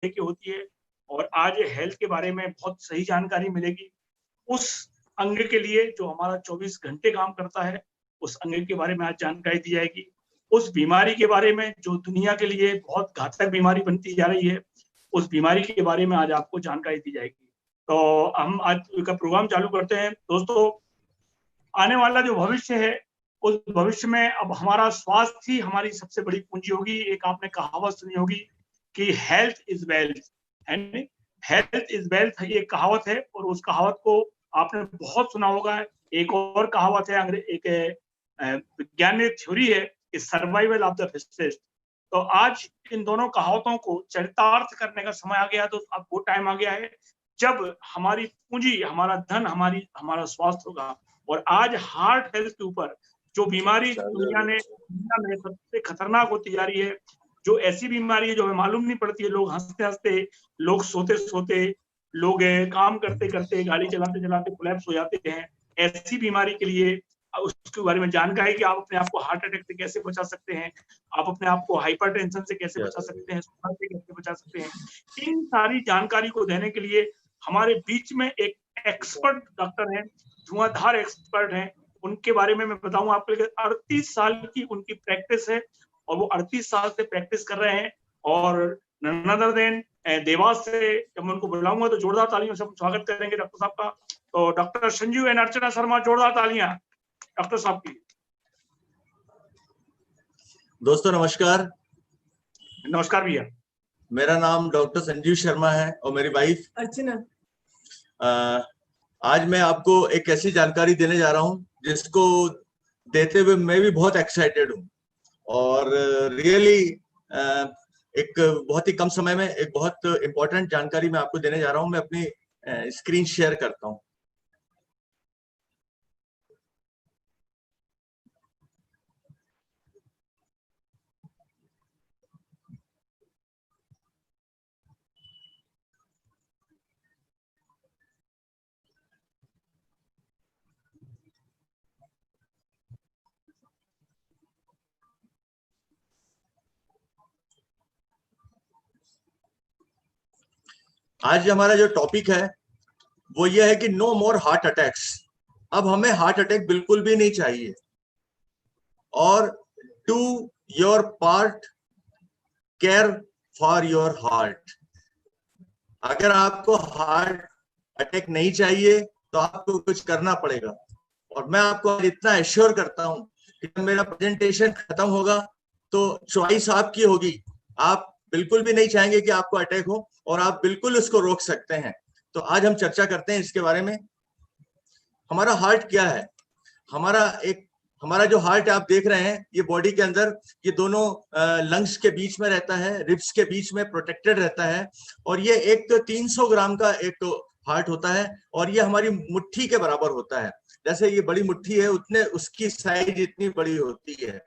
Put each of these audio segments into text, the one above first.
की होती है और आज हेल्थ के बारे में बहुत सही जानकारी मिलेगी। उस अंग के लिए जो हमारा 24 घंटे काम करता है, उस अंग के बारे में आज जानकारी दी जाएगी। उस बीमारी के बारे में जो दुनिया के लिए बहुत घातक बीमारी बनती जा रही है, उस बीमारी के बारे में आज आपको जानकारी दी जाएगी। तो हम आज का प्रोग्राम चालू करते हैं। दोस्तों, आने वाला जो भविष्य है, उस भविष्य में अब हमारा स्वास्थ्य ही हमारी सबसे बड़ी पूंजी होगी। एक आपने कहावत सुनी होगी कि हेल्थ इज वेल्थ, है नहीं? हेल्थ इज वेल्थ ये कहावत है और उस कहावत को आपने बहुत सुना होगा। एक और कहावत है, एक वैज्ञानिक थ्योरी है कि सर्वाइवल ऑफ द फिटेस्ट। तो आज इन दोनों कहावतों को चरितार्थ करने का समय आ गया। तो अब वो टाइम आ गया है जब हमारी पूंजी, हमारा धन, हमारा स्वास्थ्य होगा। और आज हार्ट हेल्थ के ऊपर जो बीमारी दुनिया में सबसे खतरनाक होती जा रही है, जो ऐसी बीमारी है जो हमें मालूम नहीं पड़ती है, लोग हंसते हंसते, लोग सोते सोते, लोग काम करते करते, गाड़ी चलाते चलाते कोलैप्स हो जाते हैं। ऐसी बीमारी के लिए उसके बारे में जानकारी कि आप अपने आप को हार्ट अटैक से कैसे बचा सकते हैं, आप अपने आप को हाइपरटेंशन से कैसे बचा सकते हैं, शुगर से कैसे बचा सकते हैं। इन सारी जानकारी को देने के लिए हमारे बीच में एक एक्सपर्ट डॉक्टर हैं, धुआंधार एक्सपर्ट हैं। उनके बारे में मैं बताऊं आपको, 38 साल की उनकी प्रैक्टिस है और वो 38 साल से प्रैक्टिस कर रहे हैं। और नदर देन देवास से जब मैं उनको बुलाऊंगा तो जोरदार तालियों से स्वागत करेंगे डॉक्टर साहब का। तो डॉक्टर संजीव एन अर्चना शर्मा, जोरदार तालियां डॉक्टर साहब की। दोस्तों नमस्कार। नमस्कार भैया। मेरा नाम डॉक्टर संजीव शर्मा है और मेरी वाइफ अर्चना। आज मैं आपको एक ऐसी जानकारी देने जा रहा हूं जिसको देते हुए मैं भी बहुत एक्साइटेड हूं और रियली एक बहुत ही कम समय में एक बहुत इंपॉर्टेंट जानकारी मैं आपको देने जा रहा हूं। मैं अपनी स्क्रीन शेयर करता हूं। आज हमारा जो टॉपिक है वो ये है कि नो मोर हार्ट अटैक्स। अब हमें हार्ट अटैक बिल्कुल भी नहीं चाहिए। और do your part, care for your heart. अगर आपको हार्ट अटैक नहीं चाहिए तो आपको कुछ करना पड़ेगा। और मैं आपको इतना एश्योर करता हूं कि जब मेरा प्रेजेंटेशन खत्म होगा तो चॉइस आपकी होगी। आप बिल्कुल भी नहीं चाहेंगे कि आपको अटैक हो और आप बिल्कुल उसको रोक सकते हैं। तो आज हम चर्चा करते हैं इसके बारे में। हमारा हार्ट क्या है? हमारा जो हार्ट आप देख रहे हैं ये बॉडी के अंदर, ये दोनों लंग्स के बीच में रहता है, रिब्स के बीच में प्रोटेक्टेड रहता है। और ये एक तो 300 ग्राम का एक हार्ट होता है और ये हमारी मुट्ठी के बराबर होता है। जैसे ये बड़ी मुट्ठी है उतने उसकी साइज इतनी बड़ी होती है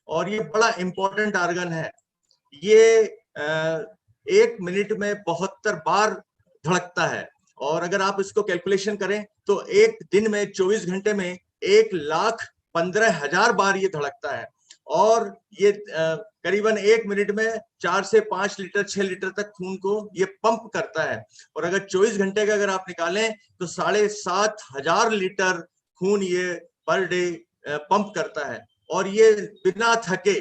और ये बड़ा इंपॉर्टेंट ऑर्गन है। ये 1 मिनट में 72 बार धड़कता है। और अगर आप इसको कैलकुलेशन करें तो एक दिन में 24 घंटे में 1,15,000 बार ये धड़कता है। और ये करीबन 1 मिनट में 4 से 5 लीटर 6 लीटर तक खून को ये पंप करता है। और अगर 24 घंटे का अगर आप निकालें तो 7,500 लीटर खून ये पर डे पंप करता है। और ये बिना थके,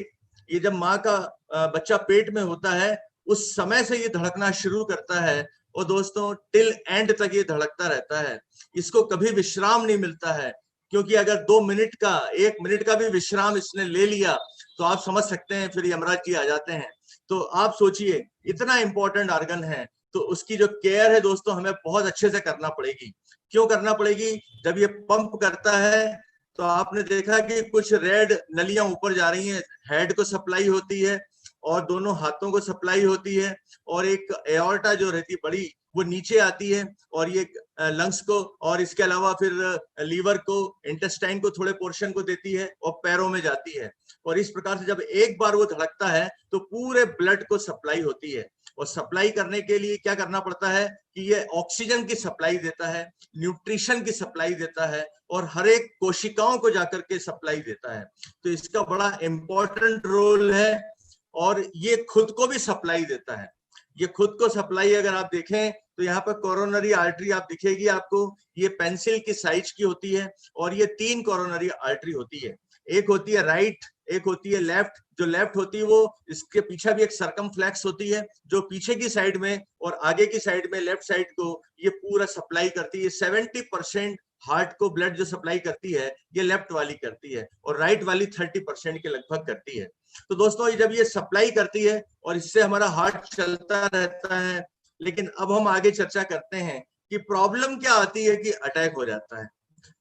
ये जब माँ का बच्चा पेट में होता है उस समय से ये धड़कना शुरू करता है और दोस्तों टिल एंड तक ये धड़कता रहता है। इसको कभी विश्राम नहीं मिलता है, क्योंकि अगर 2 मिनट का 1 मिनट का भी विश्राम इसने ले लिया तो आप समझ सकते हैं फिर यमराज जी आ जाते हैं। तो आप सोचिए इतना इंपॉर्टेंट ऑर्गन है तो उसकी जो केयर है दोस्तों हमें बहुत अच्छे से करना पड़ेगी। क्यों करना पड़ेगी? जब ये पंप करता है तो आपने देखा कि कुछ रेड नलियां ऊपर जा रही हैं, हेड को सप्लाई होती है और दोनों हाथों को सप्लाई होती है। और एक एओर्टा जो रहती है बड़ी वो नीचे आती है और ये लंग्स को और इसके अलावा फिर लीवर को, इंटेस्टाइन को थोड़े पोर्शन को देती है और पैरों में जाती है। और इस प्रकार से जब एक बार वो धड़कता है तो पूरे ब्लड को सप्लाई होती है। और सप्लाई करने के लिए क्या करना पड़ता है कि ये ऑक्सीजन की सप्लाई देता है, न्यूट्रिशन की सप्लाई देता है और हर एक कोशिकाओं को जाकर के सप्लाई देता है। तो इसका बड़ा इंपॉर्टेंट रोल है और ये खुद को भी सप्लाई देता है। ये खुद को सप्लाई अगर आप देखें तो यहाँ पर कोरोनरी आर्टरी आप दिखेगी आपको, ये पेंसिल की साइज की होती है और ये 3 कोरोनरी आर्टरी होती है। एक होती है राइट, एक होती है लेफ्ट। जो लेफ्ट होती है वो इसके पीछे भी एक सरकमफ्लेक्स होती है जो पीछे की साइड में और आगे की साइड में लेफ्ट साइड को ये पूरा सप्लाई करती है। 70% हार्ट को ब्लड जो सप्लाई करती है ये लेफ्ट वाली करती है और राइट वाली 30% के लगभग करती है। तो दोस्तों जब ये सप्लाई करती है और इससे हमारा हार्ट चलता रहता है, लेकिन अब हम आगे चर्चा करते हैं कि प्रॉब्लम क्या आती है कि अटैक हो जाता है।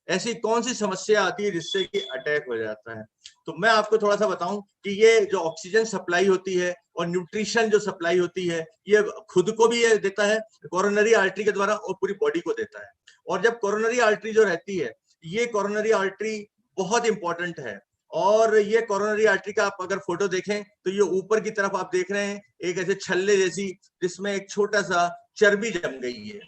ऐसी कौन सी समस्या आती है जिससे कि अटैक हो जाता है? तो मैं आपको थोड़ा सा बताऊं कि ये जो ऑक्सीजन सप्लाई होती है और न्यूट्रिशन जो सप्लाई होती है ये खुद को भी ये देता है कोरोनरी आर्टरी के द्वारा और पूरी बॉडी को देता है। और जब कोरोनरी आर्टरी जो रहती है, ये कोरोनरी आर्टरी बहुत इंपॉर्टेंट है। और ये कोरोनरी आर्टरी का आप अगर फोटो देखें तो ये ऊपर की तरफ आप देख रहे हैं एक ऐसे छल्ले जैसी जिसमें एक छोटा सा चर्बी जम गई है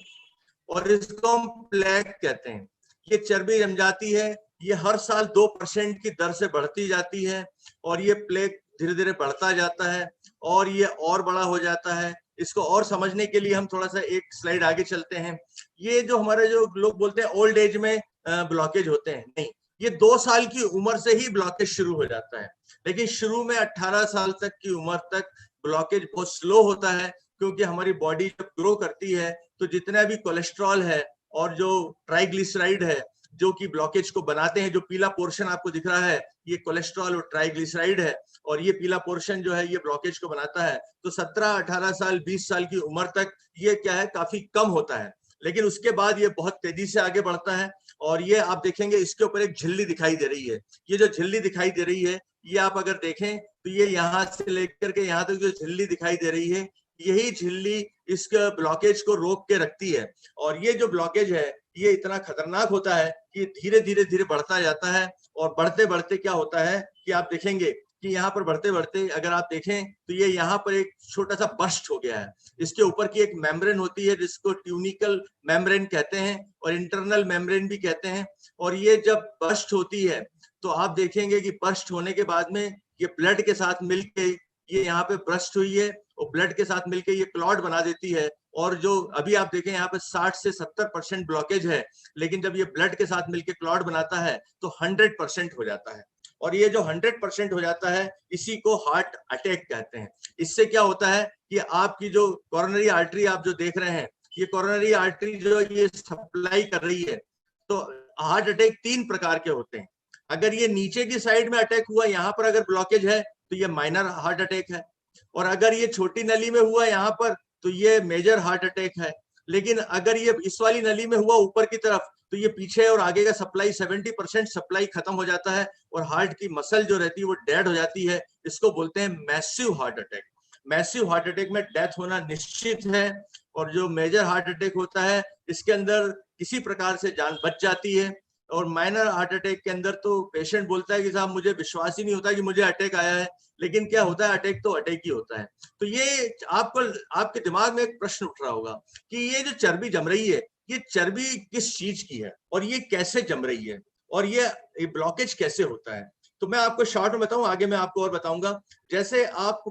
और इसको हम प्लेक कहते हैं। ये चर्बी जम जाती है, ये हर साल 2% की दर से बढ़ती जाती है और ये प्लेक धीरे धीरे बढ़ता जाता है और ये और बड़ा हो जाता है। इसको और समझने के लिए हम थोड़ा सा एक स्लाइड आगे चलते हैं। ये जो हमारे जो लोग बोलते हैं ओल्ड एज में ब्लॉकेज होते हैं, नहीं, ये 2 साल की उम्र से ही ब्लॉकेज शुरू हो जाता है। लेकिन शुरू में 18 साल तक की उम्र तक ब्लॉकेज बहुत स्लो होता है क्योंकि हमारी बॉडी जब ग्रो करती है तो जितना भी कोलेस्ट्रॉल है और जो ट्राइग्लिसराइड है जो कि ब्लॉकेज को बनाते हैं, जो पीला पोर्शन आपको दिख रहा है ये कोलेस्ट्रॉल और ट्राइग्लिसराइड है और ये पीला पोर्शन जो है ये ब्लॉकेज को बनाता है। तो 17, 18 साल, 20 साल की उम्र तक ये क्या है काफी कम होता है, लेकिन उसके बाद ये बहुत तेजी से आगे बढ़ता है। और ये आप देखेंगे इसके ऊपर एक झिल्ली दिखाई दे रही है। ये जो झिल्ली दिखाई दे रही है ये आप अगर देखें तो ये यहाँ से लेकर के यहाँ तक जो झिल्ली दिखाई दे रही है यही झिल्ली इस ब्लॉकेज को रोक के रखती है। और ये जो ब्लॉकेज है ये इतना खतरनाक होता है कि धीरे धीरे धीरे बढ़ता जाता है और बढ़ते बढ़ते क्या होता है कि आप देखेंगे कि यहाँ पर बढ़ते बढ़ते अगर आप देखें तो ये यहाँ पर एक छोटा सा बर्स्ट हो गया है। इसके ऊपर की एक मेम्ब्रेन होती है जिसको ट्यूनिकल मेम्ब्रेन कहते हैं और इंटरनल मेम्ब्रेन भी कहते हैं। और ये जब बर्स्ट होती है तो आप देखेंगे कि बर्स्ट होने के बाद में ये ब्लड के साथ मिलके ये यहाँ पे बर्स्ट हुई है और ब्लड के साथ मिलके ये क्लॉट बना देती है। और जो अभी आप देखें यहाँ पे 60 से 70% ब्लॉकेज है, लेकिन जब ये ब्लड के साथ मिलके क्लॉट बनाता है तो 100% हो जाता है। और ये जो 100% हो जाता है इसी को हार्ट अटैक कहते हैं। इससे क्या होता है कि आपकी जो कोरोनरी आर्टरी आप जो देख रहे हैं ये कोरोनरी आर्टरी जो ये सप्लाई कर रही है, तो हार्ट अटैक 3 प्रकार के होते हैं। अगर ये नीचे की साइड में अटैक हुआ, यहाँ पर अगर ब्लॉकेज है तो ये माइनर हार्ट अटैक है। और अगर ये छोटी नली में हुआ यहाँ पर तो ये मेजर हार्ट अटैक है। लेकिन अगर ये इस वाली नली में हुआ ऊपर की तरफ तो ये पीछे और आगे का सप्लाई 70% सप्लाई खत्म हो जाता है और हार्ट की मसल जो रहती है वो डेड हो जाती है। इसको बोलते हैं massive heart attack. Massive heart attack में डेथ होना निश्चित है। और जो मेजर हार्ट अटैक होता है इसके अंदर किसी प्रकार से जान बच जाती है। और माइनर हार्ट अटैक के अंदर तो पेशेंट बोलता है कि साहब मुझे विश्वास ही नहीं होता कि मुझे अटैक आया है, लेकिन क्या होता है अटैक तो अटैक ही होता है। तो ये आपको आपके दिमाग में एक प्रश्न उठ रहा होगा कि ये जो चर्बी जम रही है ये चर्बी किस चीज की है और ये कैसे जम रही है और ये ब्लॉकेज कैसे होता है। तो मैं आपको शॉर्ट में बताऊं, आगे मैं आपको और बताऊंगा। जैसे आपको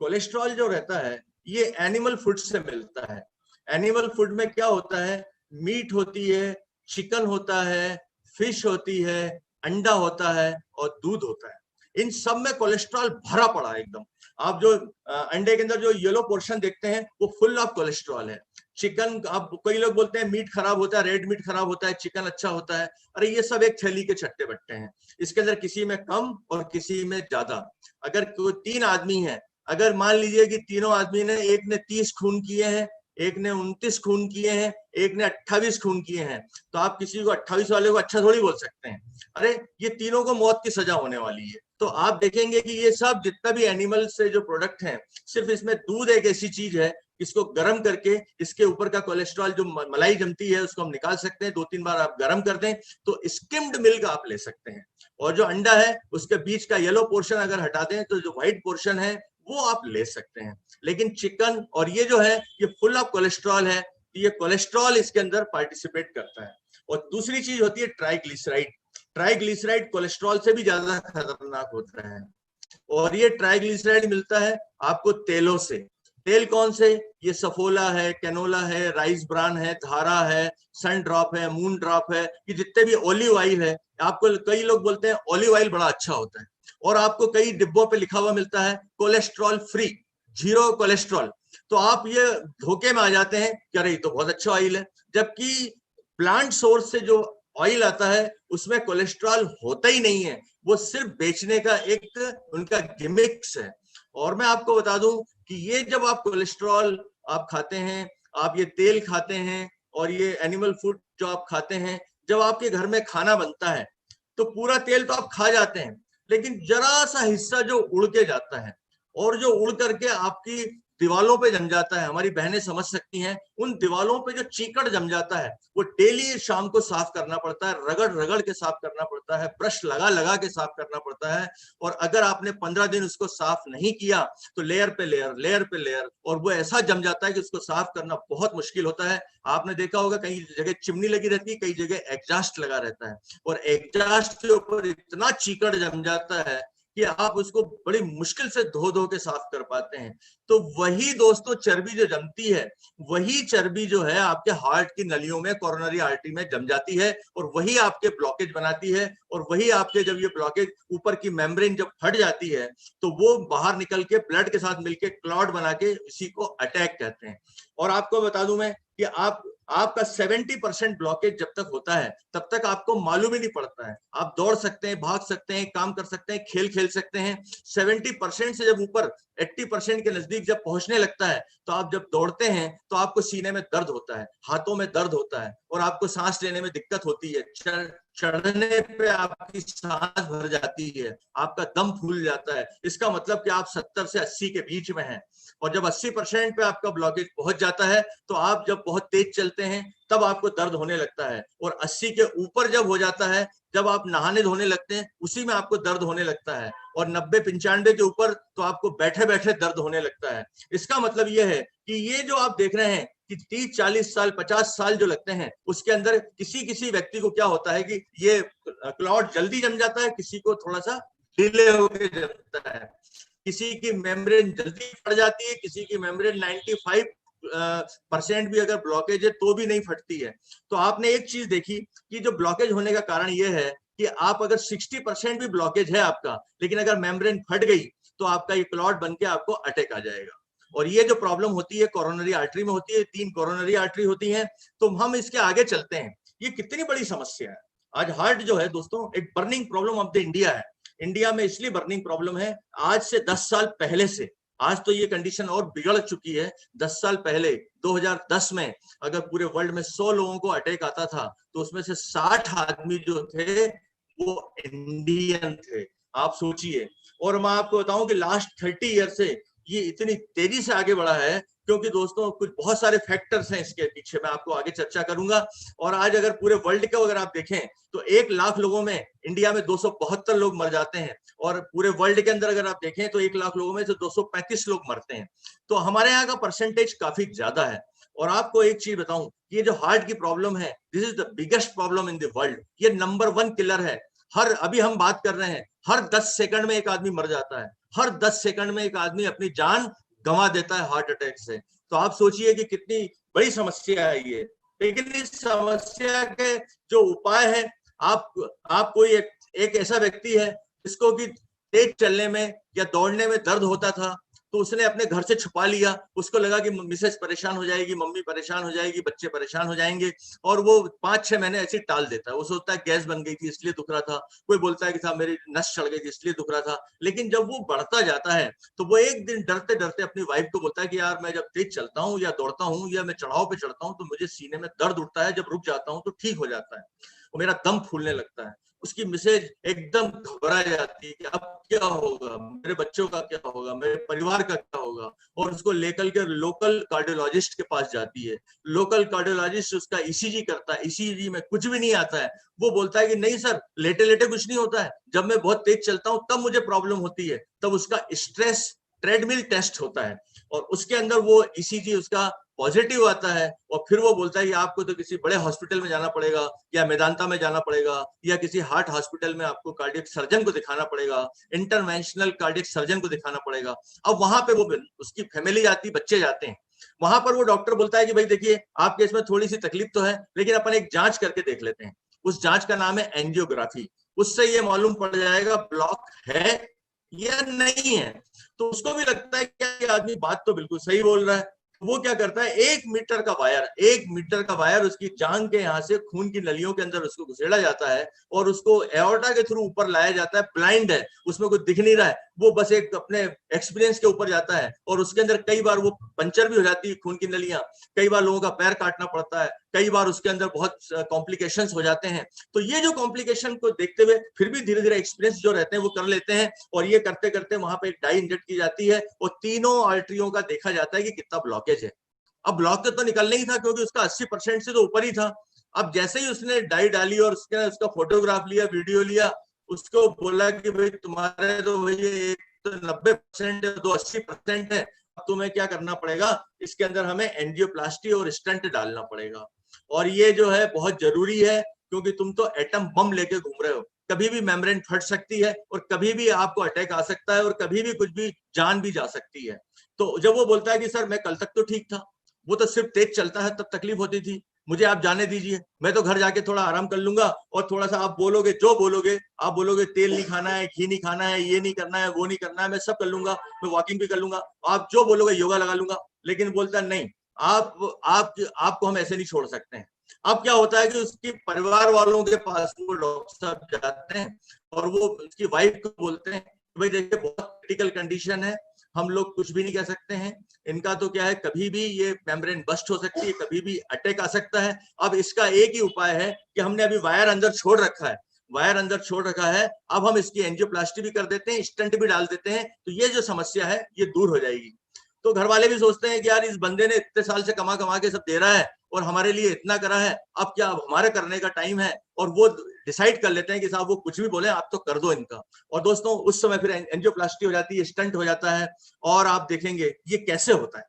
कोलेस्ट्रॉल जो रहता है ये एनिमल फूड से मिलता है। एनिमल फूड में क्या होता है, मीट होती है, चिकन होता है, फिश होती है, अंडा होता है और दूध होता है। इन सब में कोलेस्ट्रॉल भरा पड़ा है एकदम। आप जो अंडे के अंदर जो येलो पोर्शन देखते हैं वो फुल ऑफ कोलेस्ट्रॉल है। चिकन, आप कई लोग बोलते हैं मीट खराब होता है, रेड मीट खराब होता है, चिकन अच्छा होता है। अरे ये सब एक थैली के चट्टे बट्टे हैं। इसके अंदर किसी में कम और किसी में ज्यादा। अगर कोई 3 आदमी है, अगर मान लीजिए कि तीनों आदमी ने, एक ने 30 खून किए हैं, एक ने 29 खून किए हैं, एक ने 28 खून किए हैं, तो आप किसी को 28 वाले को अच्छा थोड़ी बोल सकते हैं। अरे ये तीनों को मौत की सजा होने वाली है। तो आप देखेंगे कि ये सब जितना भी एनिमल से जो प्रोडक्ट हैं, सिर्फ इसमें दूध एक ऐसी चीज है, इसको गर्म करके इसके ऊपर का कोलेस्ट्रॉल जो मलाई जमती है उसको हम निकाल सकते हैं। 2-3 बार आप गर्म कर दें तो स्किम्ड मिल्क आप ले सकते हैं। और जो अंडा है उसके बीच का येलो पोर्शन अगर हटा दें तो जो व्हाइट पोर्शन है वो आप ले सकते हैं। लेकिन चिकन और ये जो है ये फुल ऑफ कोलेस्ट्रॉल है, ये कोलेस्ट्रॉल इसके अंदर पार्टिसिपेट करता है। और दूसरी चीज होती है ट्राइग्लिसराइड। ट्राइग्लिसराइड कोलेस्ट्रॉल से भी ज्यादा खतरनाक होता है। और ये ट्राइग्लिसराइड मिलता है आपको तेलों से। तेल कौन से, ये सफोला है, कैनोला है, राइस ब्रान है, धारा है, सन ड्रॉप है, मून ड्रॉप है, ये जितने भी ऑलिव ऑयल है। आपको कई लोग बोलते हैं ऑलिव ऑयल बड़ा अच्छा होता है, और आपको कई डिब्बों पे लिखा हुआ मिलता है कोलेस्ट्रॉल फ्री, 0 कोलेस्ट्रॉल। तो आप ये धोखे में आ जाते हैं कि अरे ये तो बहुत अच्छा ऑयल है, जबकि प्लांट सोर्स से जो ऑयल आता है उसमें कोलेस्ट्रॉल होता ही नहीं है, वो सिर्फ बेचने का एक उनका गिमिक्स है। और मैं आपको बता दूं कि ये जब आप कोलेस्ट्रॉल आप खाते हैं, आप ये तेल खाते हैं और ये एनिमल फूड जो आप खाते हैं, जब आपके घर में खाना बनता है तो पूरा तेल तो आप खा जाते हैं, लेकिन जरा सा हिस्सा जो उड़ के जाता है और जो उड़ करके आपकी दीवालों पे जम जाता है, हमारी बहनें समझ सकती हैं, उन दीवालों पे जो चीकड़ जम जाता है वो डेली शाम को साफ करना पड़ता है, रगड़ रगड़ के साफ करना पड़ता है, ब्रश लगा लगा के साफ करना पड़ता है। और अगर आपने 15 दिन उसको साफ नहीं किया तो लेयर पे लेयर, लेयर पे लेयर, और वो ऐसा जम जाता है कि उसको साफ करना बहुत मुश्किल होता है। आपने देखा होगा कई जगह चिमनी लगी रहती है, कई जगह एग्जॉस्ट लगा रहता है, और एग्जॉस्ट के ऊपर इतना चीकड़ जम जाता है कि आप उसको बड़ी मुश्किल से धो धो के साफ कर पाते हैं। तो वही दोस्तों चर्बी जो जमती है, वही चर्बी जो है आपके हार्ट की नलियों में, कोरोनरी आर्टरी में जम जाती है, और वही आपके ब्लॉकेज बनाती है। और वही आपके जब ये ब्लॉकेज ऊपर की मेम्ब्रेन जब फट जाती है तो वो बाहर निकल के ब्लड के साथ मिलके क्लॉट बना के इसी को अटैक कहते हैं। और आपको बता दूं मैं कि आपका 70% ब्लॉकेज जब तक होता है तब तक आपको मालूम ही नहीं पड़ता है। आप दौड़ सकते हैं, भाग सकते हैं, काम कर सकते हैं, खेल खेल सकते हैं। 70% से जब ऊपर 80% के नजदीक जब पहुंचने लगता है तो आप जब दौड़ते हैं तो आपको सीने में दर्द होता है, हाथों में दर्द होता है, और आपको सांस लेने में दिक्कत होती है, चढ़ने पे आपकी सांस भर जाती है, आपका दम फूल जाता है। इसका मतलब कि आप 70 से 80 के बीच में हैं। और जब 80% पे आपका ब्लॉकेज पहुंच जाता है तो आप जब बहुत तेज चलते हैं तब आपको दर्द होने लगता है, और 80 के ऊपर जब हो जाता है, जब आप नहाने धोने लगते हैं उसी में आपको दर्द होने लगता है, और 90-95 के ऊपर तो आपको बैठे बैठे दर्द होने लगता है। इसका मतलब यह है कि ये जो आप देख रहे हैं कि 30-40 साल 50 साल जो लगते हैं, उसके अंदर किसी किसी व्यक्ति को क्या होता है कि ये क्लॉट जल्दी जम जाता है, किसी को थोड़ा सा डिले होकर जमता है, किसी की मेम्ब्रेन जल्दी फट जाती है, किसी की मेम्ब्रेन 95% भी अगर ब्लॉकेज है तो भी नहीं फटती है। तो आपने एक चीज देखी कि जो ब्लॉकेज होने का कारण यह है कि आप अगर 60% भी ब्लॉकेज है आपका, लेकिन अगर मेम्ब्रेन फट गई तो आपका ये क्लॉट बन के आपको अटैक आ जाएगा। और ये जो प्रॉब्लम होती है कोरोनरी आर्टरी में होती है, 3 कोरोनरी आर्टरी होती हैं। तो हम इसके आगे चलते हैं, ये कितनी बड़ी समस्या है। आज हार्ट जो है दोस्तों एक burning problem of the India है। इंडिया में इसलिए बर्निंग प्रॉब्लम है, आज से 10 साल पहले से, आज तो ये कंडीशन और बिगड़ चुकी है। 10 साल पहले 2010 में अगर पूरे वर्ल्ड में 100 लोगों को अटैक आता था तो उसमें से 60 आदमी जो थे वो इंडियन थे। आप सोचिए। और मैं आपको बताऊं कि लास्ट 30 ईयर से ये इतनी तेजी से आगे बढ़ा है, क्योंकि दोस्तों कुछ बहुत सारे फैक्टर्स हैं इसके पीछे, मैं आपको आगे चर्चा करूंगा। और आज अगर पूरे वर्ल्ड का अगर आप देखें तो 1 लाख लोगों में इंडिया में 272 लोग मर जाते हैं, और पूरे वर्ल्ड के अंदर अगर आप देखें तो 1 लाख लोगों में से 235 लोग मरते हैं। तो हमारे यहाँ का परसेंटेज काफी ज्यादा है। और आपको एक चीज बताऊं, ये जो हार्ट की प्रॉब्लम है, this is the biggest problem in the world. ये नंबर 1 किलर है। अभी हम बात कर रहे हैं, हर 10 सेकंड में एक आदमी मर जाता है, हर 10 सेकंड में एक आदमी अपनी जान गंवा देता है हार्ट अटैक से। तो आप सोचिए कि कितनी बड़ी समस्या है ये। लेकिन इस समस्या के जो उपाय है, आप कोई एक ऐसा व्यक्ति है जिसको कि तेज चलने में या दौड़ने में दर्द होता था, तो उसने अपने घर से छुपा लिया, उसको लगा कि मिसेस परेशान हो जाएगी, मम्मी परेशान हो जाएगी, बच्चे परेशान हो जाएंगे, और वो 5-6 महीने ऐसे टाल देता है। वो सोचता है गैस बन गई थी इसलिए दुख रहा था, कोई बोलता है कि साहब मेरी नस चढ़ गई थी इसलिए दुख रहा था। लेकिन जब वो बढ़ता जाता है तो वो एक दिन डरते डरते अपनी वाइफ को बोलता है कि यार मैं जब तेज चलता हूँ या दौड़ता हूँ या मैं चढ़ाव पे चढ़ता हूँ तो मुझे सीने में दर्द उठता है, जब रुक जाता हूँ तो ठीक हो जाता है, और मेरा दम फूलने लगता है। उसकी मिसेज एकदम घबरा जाती है कि अब क्या होगा, मेरे बच्चों का क्या होगा, मेरे परिवार का क्या होगा, और उसको लेकर के लोकल कार्डियोलॉजिस्ट के पास जाती है। लोकल कार्डियोलॉजिस्ट उसका ईसीजी करता है, ईसीजी में कुछ भी नहीं आता है। वो बोलता है कि नहीं सर, लेटे लेटे कुछ नहीं होता है, जब मैं बहुत तेज चलता हूं तब मुझे प्रॉब्लम होती है। तब उसका स्ट्रेस ट्रेडमिल टेस्ट होता है, और उसके अंदर वो ईसीजी उसका पॉजिटिव आता है और फिर वो बोलता है कि आपको तो किसी बड़े हॉस्पिटल में जाना पड़ेगा, या मेदांता में जाना पड़ेगा, या किसी हार्ट हॉस्पिटल में आपको कार्डियक सर्जन को दिखाना पड़ेगा, इंटरवेंशनल कार्डियक सर्जन को दिखाना पड़ेगा। अब वहां पे वो उसकी फैमिली जाती, बच्चे जाते हैं, वहां पर वो डॉक्टर बोलता है कि भाई देखिए आपके इसमें थोड़ी सी तकलीफ तो है, लेकिन अपन एक जांच करके देख लेते हैं। उस जांच का नाम है एंजियोग्राफी। उससे ये मालूम पड़ जाएगा ब्लॉक है या नहीं है। तो उसको भी लगता है कि आदमी बात तो बिल्कुल सही बोल रहा है। वो क्या करता है, 1 मीटर का वायर, 1 मीटर का वायर उसकी जांग के यहाँ से खून की नलियों के अंदर उसको घुसेड़ा जाता है और उसको एओर्टा के थ्रू ऊपर लाया जाता है। ब्लाइंड है, उसमें कुछ दिख नहीं रहा है, वो बस एक अपने एक्सपीरियंस के ऊपर जाता है और उसके अंदर कई बार वो पंचर भी हो जाती है खून की नलियां, कई बार लोगों का पैर काटना पड़ता है, कई बार उसके अंदर बहुत कॉम्प्लिकेशंस हो जाते हैं। तो ये जो कॉम्प्लिकेशन को देखते हुए फिर भी धीरे धीरे एक्सपीरियंस जो रहते हैं वो कर लेते हैं और ये करते करते वहां पे एक डाई इंजेक्ट की जाती है और तीनों आर्टरियों का देखा जाता है कि कितना ब्लॉकेज है। अब ब्लॉक तो निकलने ही था क्योंकि उसका 80% से तो ऊपर ही था। अब जैसे ही उसने डाई डाली और उसका फोटोग्राफ लिया, वीडियो लिया, उसको बोला कि भाई तुम्हारे तो भाई एक तो 90% है, 80% है, अब तुम्हें क्या करना पड़ेगा, इसके अंदर हमें एंजियोप्लास्टी और स्टंट डालना पड़ेगा। और ये जो है बहुत जरूरी है क्योंकि तुम तो एटम बम लेके घूम रहे हो, कभी भी मेम्ब्रेन फट सकती है और कभी भी आपको अटैक आ सकता है और कभी भी कुछ भी जान भी जा सकती है। तो जब वो बोलता है कि सर मैं कल तक तो ठीक था, वो तो सिर्फ तेज चलता है तब तकलीफ होती थी, मुझे आप जाने दीजिए, मैं तो घर जाके थोड़ा आराम कर लूंगा और थोड़ा सा आप बोलोगे, जो बोलोगे आप बोलोगे तेल नहीं खाना है, घी नहीं खाना है, ये नहीं करना है, वो नहीं करना है, मैं सब कर लूंगा, मैं वॉकिंग भी कर लूंगा, आप जो बोलोगे योगा लगा लूंगा। लेकिन बोलता नहीं, आपको हम ऐसे नहीं छोड़ सकते हैं। अब क्या होता है कि उसकी परिवार वालों के पास वो डॉक्टर साहब जाते हैं और वो उसकी वाइफ को बोलते हैं भाई देखिए बहुत क्रिटिकल कंडीशन है, हम लोग कुछ भी नहीं कह सकते हैं, इनका तो क्या है कभी भी ये मेम्ब्रेन बस्ट हो सकती है, कभी भी अटैक आ सकता है। अब इसका एक ही उपाय है कि हमने अभी वायर अंदर छोड़ रखा है, वायर अंदर छोड़ रखा है, अब हम इसकी एंजियोप्लास्टी भी कर देते हैं, स्टंट भी डाल देते हैं, तो ये जो समस्या है ये दूर हो जाएगी। तो घर वाले भी सोचते हैं कि यार इस बंदे ने इतने साल से कमा कमा के सब दे रहा है और हमारे लिए इतना करा है, अब क्या अब हमारे करने का टाइम है, और वो डिसाइड कर लेते हैं कि साहब वो कुछ भी बोले आप तो कर दो इनका। और दोस्तों उस समय फिर एंजियोप्लास्टी हो जाती है, स्टंट हो जाता है और आप देखेंगे ये कैसे होता है।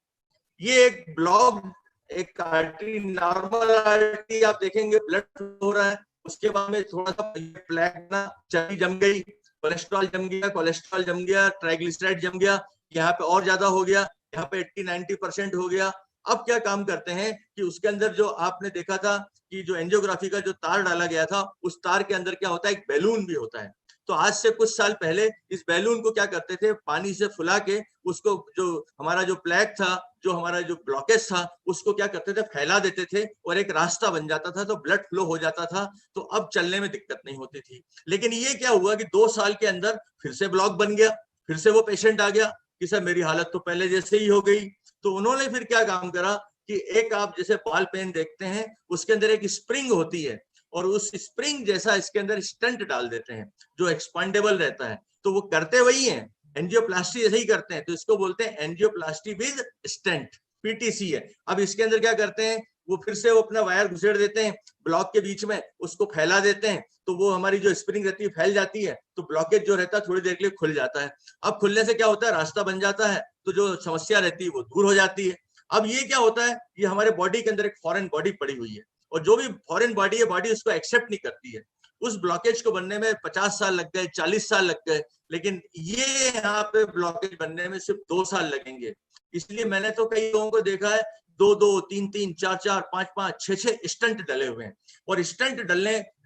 ये एक ब्लॉक, एक आर्टरी, नॉर्मल आर्टरी आप देखेंगे ब्लड हो रहा है, उसके बाद में थोड़ा सा प्लेक ना चर्बी जम गई, कोलेस्ट्रॉल जम गया, कोलेस्ट्रॉल जम गया, ट्राइग्लिसराइड जम गया, यहाँ पे और ज्यादा हो गया, यहाँ पे 80-90% हो गया। अब क्या काम करते हैं कि उसके अंदर जो आपने देखा था कि जो एंजियोग्राफी का जो तार डाला गया था, उस तार के अंदर क्या होता है, एक बैलून भी होता है। तो आज से कुछ साल पहले इस बैलून को क्या करते थे, पानी से फुला के उसको जो हमारा जो प्लेक था, जो हमारा जो ब्लॉकेज था, उसको क्या करते थे, फैला देते थे और एक रास्ता बन जाता था, तो ब्लड फ्लो हो जाता था, तो अब चलने में दिक्कत नहीं होती थी। लेकिन ये क्या हुआ कि 2 साल के अंदर फिर से ब्लॉक बन गया, फिर से वो पेशेंट आ गया कि सर मेरी हालत तो पहले जैसे ही हो गई। तो उन्होंने फिर क्या काम करा कि एक आप जैसे बॉल पेन देखते हैं, उसके अंदर एक स्प्रिंग होती है और उस स्प्रिंग जैसा इसके अंदर स्टंट डाल देते हैं जो एक्सपांडेबल रहता है। तो वो करते वही हैं, एंजियोप्लास्टी जैसे ही करते हैं, तो इसको बोलते हैं एंजियोप्लास्टी विद स्टेंट, पीटीसी है। अब इसके अंदर क्या करते हैं, वो फिर से वो अपना वायर घुसेड़ देते हैं ब्लॉक के बीच में, उसको फैला देते हैं, तो वो हमारी जो स्प्रिंग रहती है फैल जाती है, तो ब्लॉकेज जो रहता है थोड़ी देर के लिए खुल जाता है। अब खुलने से क्या होता है, रास्ता बन जाता है, तो जो समस्या रहती है वो दूर हो जाती है। अब ये क्या होता है, ये हमारे बॉडी के अंदर एक फॉरेन बॉडी पड़ी हुई है और जो भी फॉरेन बॉडी है, बॉडी उसको एक्सेप्ट नहीं करती है। उस ब्लॉकेज को बनने में 50 साल लग गए, 40 साल लग गए, लेकिन ये यहाँ पे ब्लॉकेज बनने में सिर्फ 2 साल लगेंगे। इसलिए मैंने तो कई लोगों को देखा है 2-2, 3-3, 4-4, 5-5, 6-6 स्टंट डले हुए हैं और स्टंट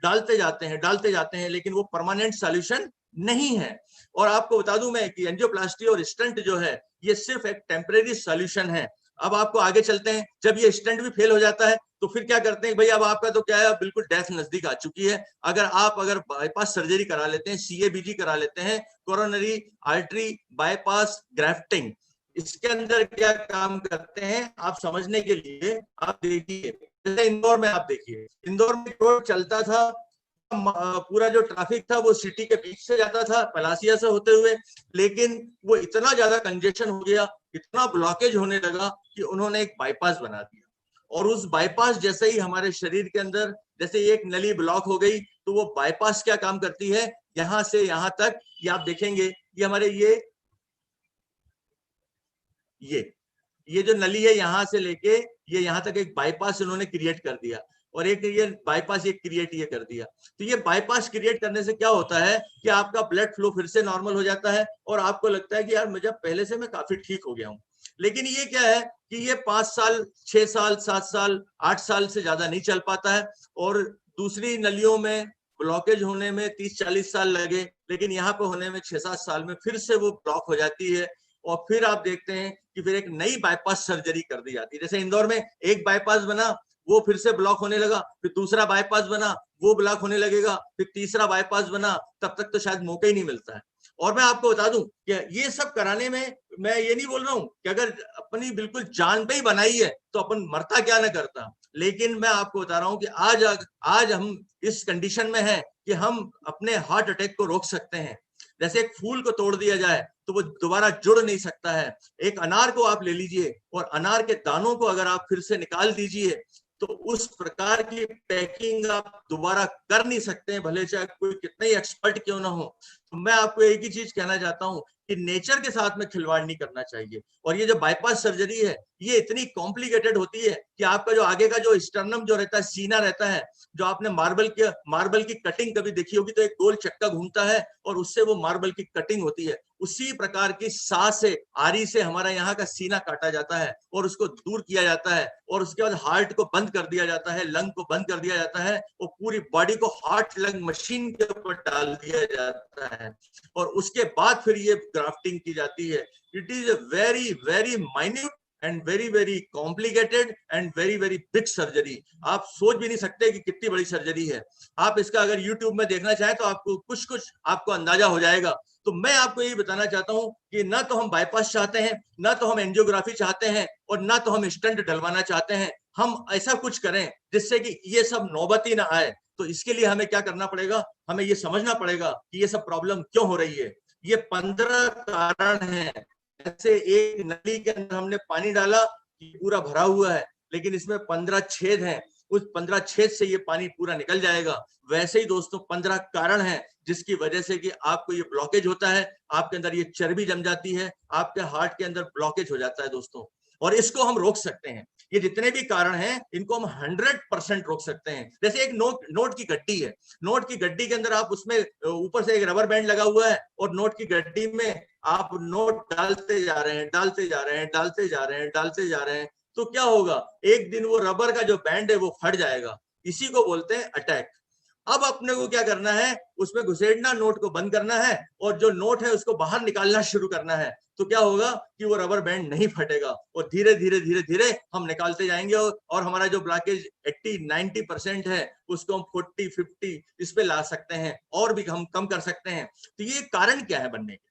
डालते जाते हैं, लेकिन वो परमानेंट सॉल्यूशन नहीं है। और आपको बता दूं मैं कि एंजियोप्लास्टी और स्टंट जो है ये सिर्फ एक टेम्परेरी सॉल्यूशन है। अब आपको आगे चलते हैं, जब ये स्टंट भी फेल हो जाता है तो फिर क्या करते हैं भाई, अब आपका तो क्या है, बिल्कुल डेथ नजदीक आ चुकी है। अगर बाईपास सर्जरी करा लेते हैं, सीएबीजी करा लेते हैं, कोरोनरी आर्टरी बाईपास ग्राफ्टिंग, इसके अंदर क्या काम करते हैं आप समझने के लिए आप देखिए, जैसे इंदौर में आप देखिए, इंदौर में रोड चलता था, पूरा जो ट्रैफिक था वो सिटी के बीच से जाता था पलासिया से होते हुए, लेकिन वो इतना ज्यादा कंजेशन हो गया, इतना ब्लॉकेज होने लगा कि उन्होंने एक बाईपास बना दिया। और उस बाईपास जैसे ही हमारे शरीर के अंदर जैसे एक नली ब्लॉक हो गई, तो वो बाईपास क्या काम करती है, यहां से यहां तक, ये आप देखेंगे ये हमारे ये ये जो नली है यहाँ से लेके ये यहाँ तक एक बाईपास इन्होंने क्रिएट कर दिया, और एक ये बाईपास ये क्रिएट ये कर दिया। तो ये बाईपास क्रिएट करने से क्या होता है कि आपका ब्लड फ्लो फिर से नॉर्मल हो जाता है और आपको लगता है कि यार मुझे पहले से मैं काफी ठीक हो गया हूँ। लेकिन ये क्या है कि ये 5 साल 6 साल 7 साल 8 साल से ज्यादा नहीं चल पाता है, और दूसरी नलियों में ब्लॉकेज होने में 30-40 साल लगे, लेकिन यहाँ पे होने में 6-7 साल में फिर से वो ब्लॉक हो जाती है, और फिर आप देखते हैं कि फिर एक नई बाईपास सर्जरी कर दी जाती है। जैसे इंदौर में एक बाईपास बना, वो फिर से ब्लॉक होने लगा, फिर दूसरा बाईपास बना, वो ब्लॉक होने लगेगा, फिर तीसरा बाईपास बना, तब तक तो शायद मौका ही नहीं मिलता है। और मैं आपको बता दूं कि ये सब कराने में मैं ये नहीं बोल रहा हूं कि अगर अपनी बिल्कुल जान पे ही बनाई है तो अपन मरता क्या ना करता, लेकिन मैं आपको बता रहा हूं कि आज हम इस कंडीशन में हैं कि हम अपने हार्ट अटैक को रोक सकते हैं। जैसे एक फूल को तोड़ दिया जाए तो वो दोबारा जुड़ नहीं सकता है, एक अनार को आप ले लीजिए और अनार के दानों को अगर आप फिर से निकाल दीजिए तो उस प्रकार की पैकिंग आप दोबारा कर नहीं सकते हैं, भले चाहे कोई कितना ही एक्सपर्ट क्यों ना हो। तो मैं आपको एक ही चीज कहना चाहता हूं कि नेचर के साथ में खिलवाड़ नहीं करना चाहिए। और ये जो बाईपास सर्जरी है ये इतनी कॉम्प्लिकेटेड होती है कि आपका जो आगे का जो स्टर्नम जो रहता है, सीना रहता है, जो आपने मार्बल की कटिंग कभी देखी होगी तो एक गोल चक्का घूमता है और उससे वो मार्बल की कटिंग होती है, उसी प्रकार की सांस से आरी से हमारा यहाँ का सीना काटा जाता है और उसको दूर किया जाता है, और उसके बाद हार्ट को बंद कर दिया जाता है, लंग को बंद कर दिया जाता है, और पूरी बॉडी को हार्ट लंग मशीन के ऊपर डाल दिया जाता है, और उसके बाद फिर ये ग्राफ्टिंग की जाती है। It is a very very minute and very very complicated and very very big surgery. आप सोच भी नहीं सकते कि कितनी बड़ी सर्जरी है। आप इसका अगर यूट्यूब में देखना चाहें तो आपको कुछ आपको अंदाजा हो जाएगा। तो मैं आपको यही बताना चाहता हूं कि ना तो हम बाईपास चाहते हैं, ना तो हम एंजियोग्राफी चाहते हैं, और ना तो हम स्टंट डलवाना चाहते हैं। हम ऐसा कुछ करें जिससे कि ये सब नौबत ही ना आए। तो इसके लिए हमें क्या करना पड़ेगा, हमें ये समझना पड़ेगा कि ये सब प्रॉब्लम क्यों हो रही है। ये 15 कारण हैं। जैसे एक नली के अंदर हमने पानी डाला, पूरा भरा हुआ है, लेकिन इसमें 15 छेद हैं, उस 15 छेद से ये पानी पूरा निकल जाएगा। वैसे ही दोस्तों 15 कारण हैं जिसकी वजह से कि आपको ये ब्लॉकेज होता है, आपके अंदर ये चर्बी जम जाती है, आपके हार्ट के अंदर ब्लॉकेज हो जाता है दोस्तों। और इसको हम रोक सकते हैं। ये जितने भी कारण हैं इनको हम 100% रोक सकते हैं। जैसे एक नोट की गड्डी है, नोट की गड्डी के अंदर आप उसमें ऊपर से एक रबर बैंड लगा हुआ है और नोट की गड्डी में आप नोट डालते जा रहे हैं, डालते जा रहे हैं, डालते जा रहे हैं, डालते जा रहे हैं, तो क्या होगा, एक दिन वो रबर का जो बैंड है वो फट जाएगा। इसी को बोलते हैं अटैक। अब अपने को क्या करना है, उसमें घुसेड़ना, नोट को बंद करना है, और जो नोट है उसको बाहर निकालना शुरू करना है। तो क्या होगा कि वो रबर बैंड नहीं फटेगा, और धीरे धीरे धीरे धीरे हम निकालते जाएंगे, और हमारा जो ब्लॉकेज 80-90% है उसको हम 40-50 इस पे ला सकते हैं, और भी हम कम कर सकते हैं। तो ये कारण क्या है बनने के,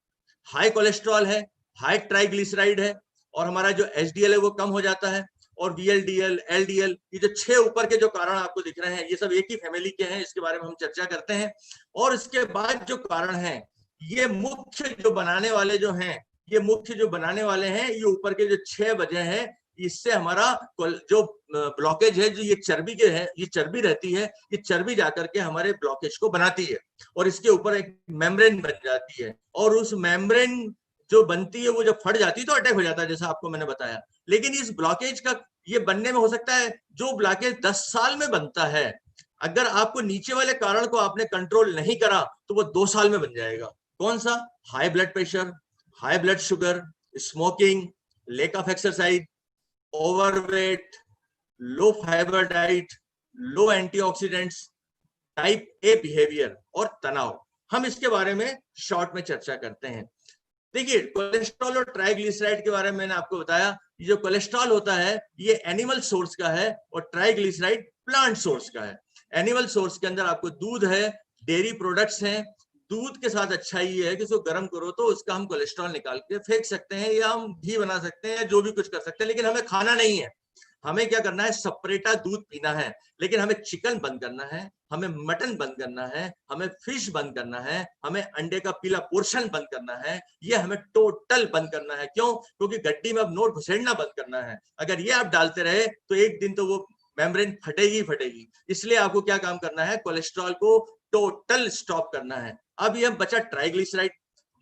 हाई कोलेस्ट्रॉल है, हाई ट्राइग्लिसराइड है, और हमारा जो एचडीएल है वो कम हो जाता है, और वीएलडीएल, एलडीएल, ये जो 6 ऊपर के जो कारण आपको दिख रहे हैं ये सब एक ही फैमिली के हैं, इसके बारे में हम चर्चा करते हैं। और इसके बाद जो कारण हैं, ये मुख्य जो बनाने वाले जो हैं, ये मुख्य जो बनाने वाले हैं, ये ऊपर के जो 6 वजह हैं, इससे हमारा जो ब्लॉकेज है, जो ये चर्बी के है, ये चर्बी रहती है, ये चर्बी जाकर के हमारे ब्लॉकेज को बनाती है, और इसके ऊपर एक मेम्ब्रेन बन जाती है, और उस मेम्ब्रेन जो बनती है वो जब फट जाती है तो अटैक हो जाता है, जैसा आपको मैंने बताया। लेकिन इस ब्लॉकेज का ये बनने में हो सकता है, जो ब्लॉकेज 10 साल में बनता है, अगर आपको नीचे वाले कारण को आपने कंट्रोल नहीं करा तो वो 2 साल में बन जाएगा। कौन सा? High blood pressure, high blood sugar, smoking, lack of exercise, overweight, low fibre diet, low antioxidants, type A behaviour और तनाव। हम इसके बारे में शॉर्ट में चर्चा करते हैं। देखिए, कोलेस्ट्रॉल और ट्राइग्लिसराइड के बारे में मैंने आपको बताया। ये जो कोलेस्ट्रॉल होता है ये एनिमल सोर्स का है, और ट्राइग्लिसराइड प्लांट सोर्स का है। एनिमल सोर्स के अंदर आपको दूध है, डेयरी प्रोडक्ट्स हैं। दूध के साथ अच्छा ये है कि उसको गर्म करो तो उसका हम कोलेस्ट्रॉल निकाल के फेंक सकते हैं, या हम घी बना सकते हैं, या जो भी कुछ कर सकते हैं, लेकिन हमें खाना नहीं है। हमें क्या करना है, सेपरेटा दूध पीना है। लेकिन हमें चिकन बंद करना है, हमें मटन बंद करना है, हमें फिश बंद करना है, हमें अंडे का पीला पोर्शन बंद करना है। ये हमें टोटल बंद करना है। क्यों? क्योंकि गड्डी में अब नोट घुसेड़ना बंद करना है। अगर ये आप डालते रहे तो एक दिन तो वो मेम्ब्रेन फटेगी फटेगी। इसलिए आपको क्या काम करना है, कोलेस्ट्रॉल को टोटल स्टॉप करना है। अब ये बचा ट्राइग्लिसराइड।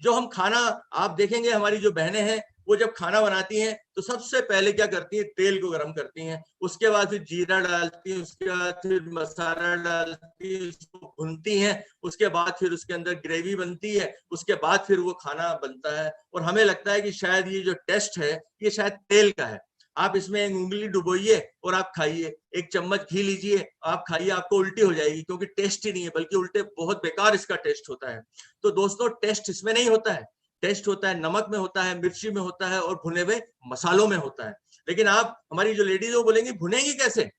जो हम खाना, आप देखेंगे हमारी जो बहनें हैं वो जब खाना बनाती हैं तो सबसे पहले क्या करती हैं, तेल को गर्म करती हैं, उसके बाद फिर जीरा डालती हैं, उसके बाद फिर मसाला डालती हैं, उसको भूनती हैं, उसके बाद फिर उसके अंदर ग्रेवी बनती है, उसके बाद फिर वो खाना बनता है। और हमें लगता है कि शायद ये जो टेस्ट है ये शायद तेल का है। आप इसमें एक उंगली डुबोइए और आप खाइए, एक चम्मच घी लीजिए आप खाइए, आपको उल्टी हो जाएगी, क्योंकि टेस्ट ही नहीं है, बल्कि उल्टे बहुत बेकार इसका टेस्ट होता है। तो दोस्तों टेस्ट इसमें नहीं होता है, टेस्ट होता है नमक में होता है, मिर्ची में होता है और भुने हुए मसालों में होता है। लेकिन आप हमारी जो लेडीज वो बोलेंगी भुनेंगी कैसे?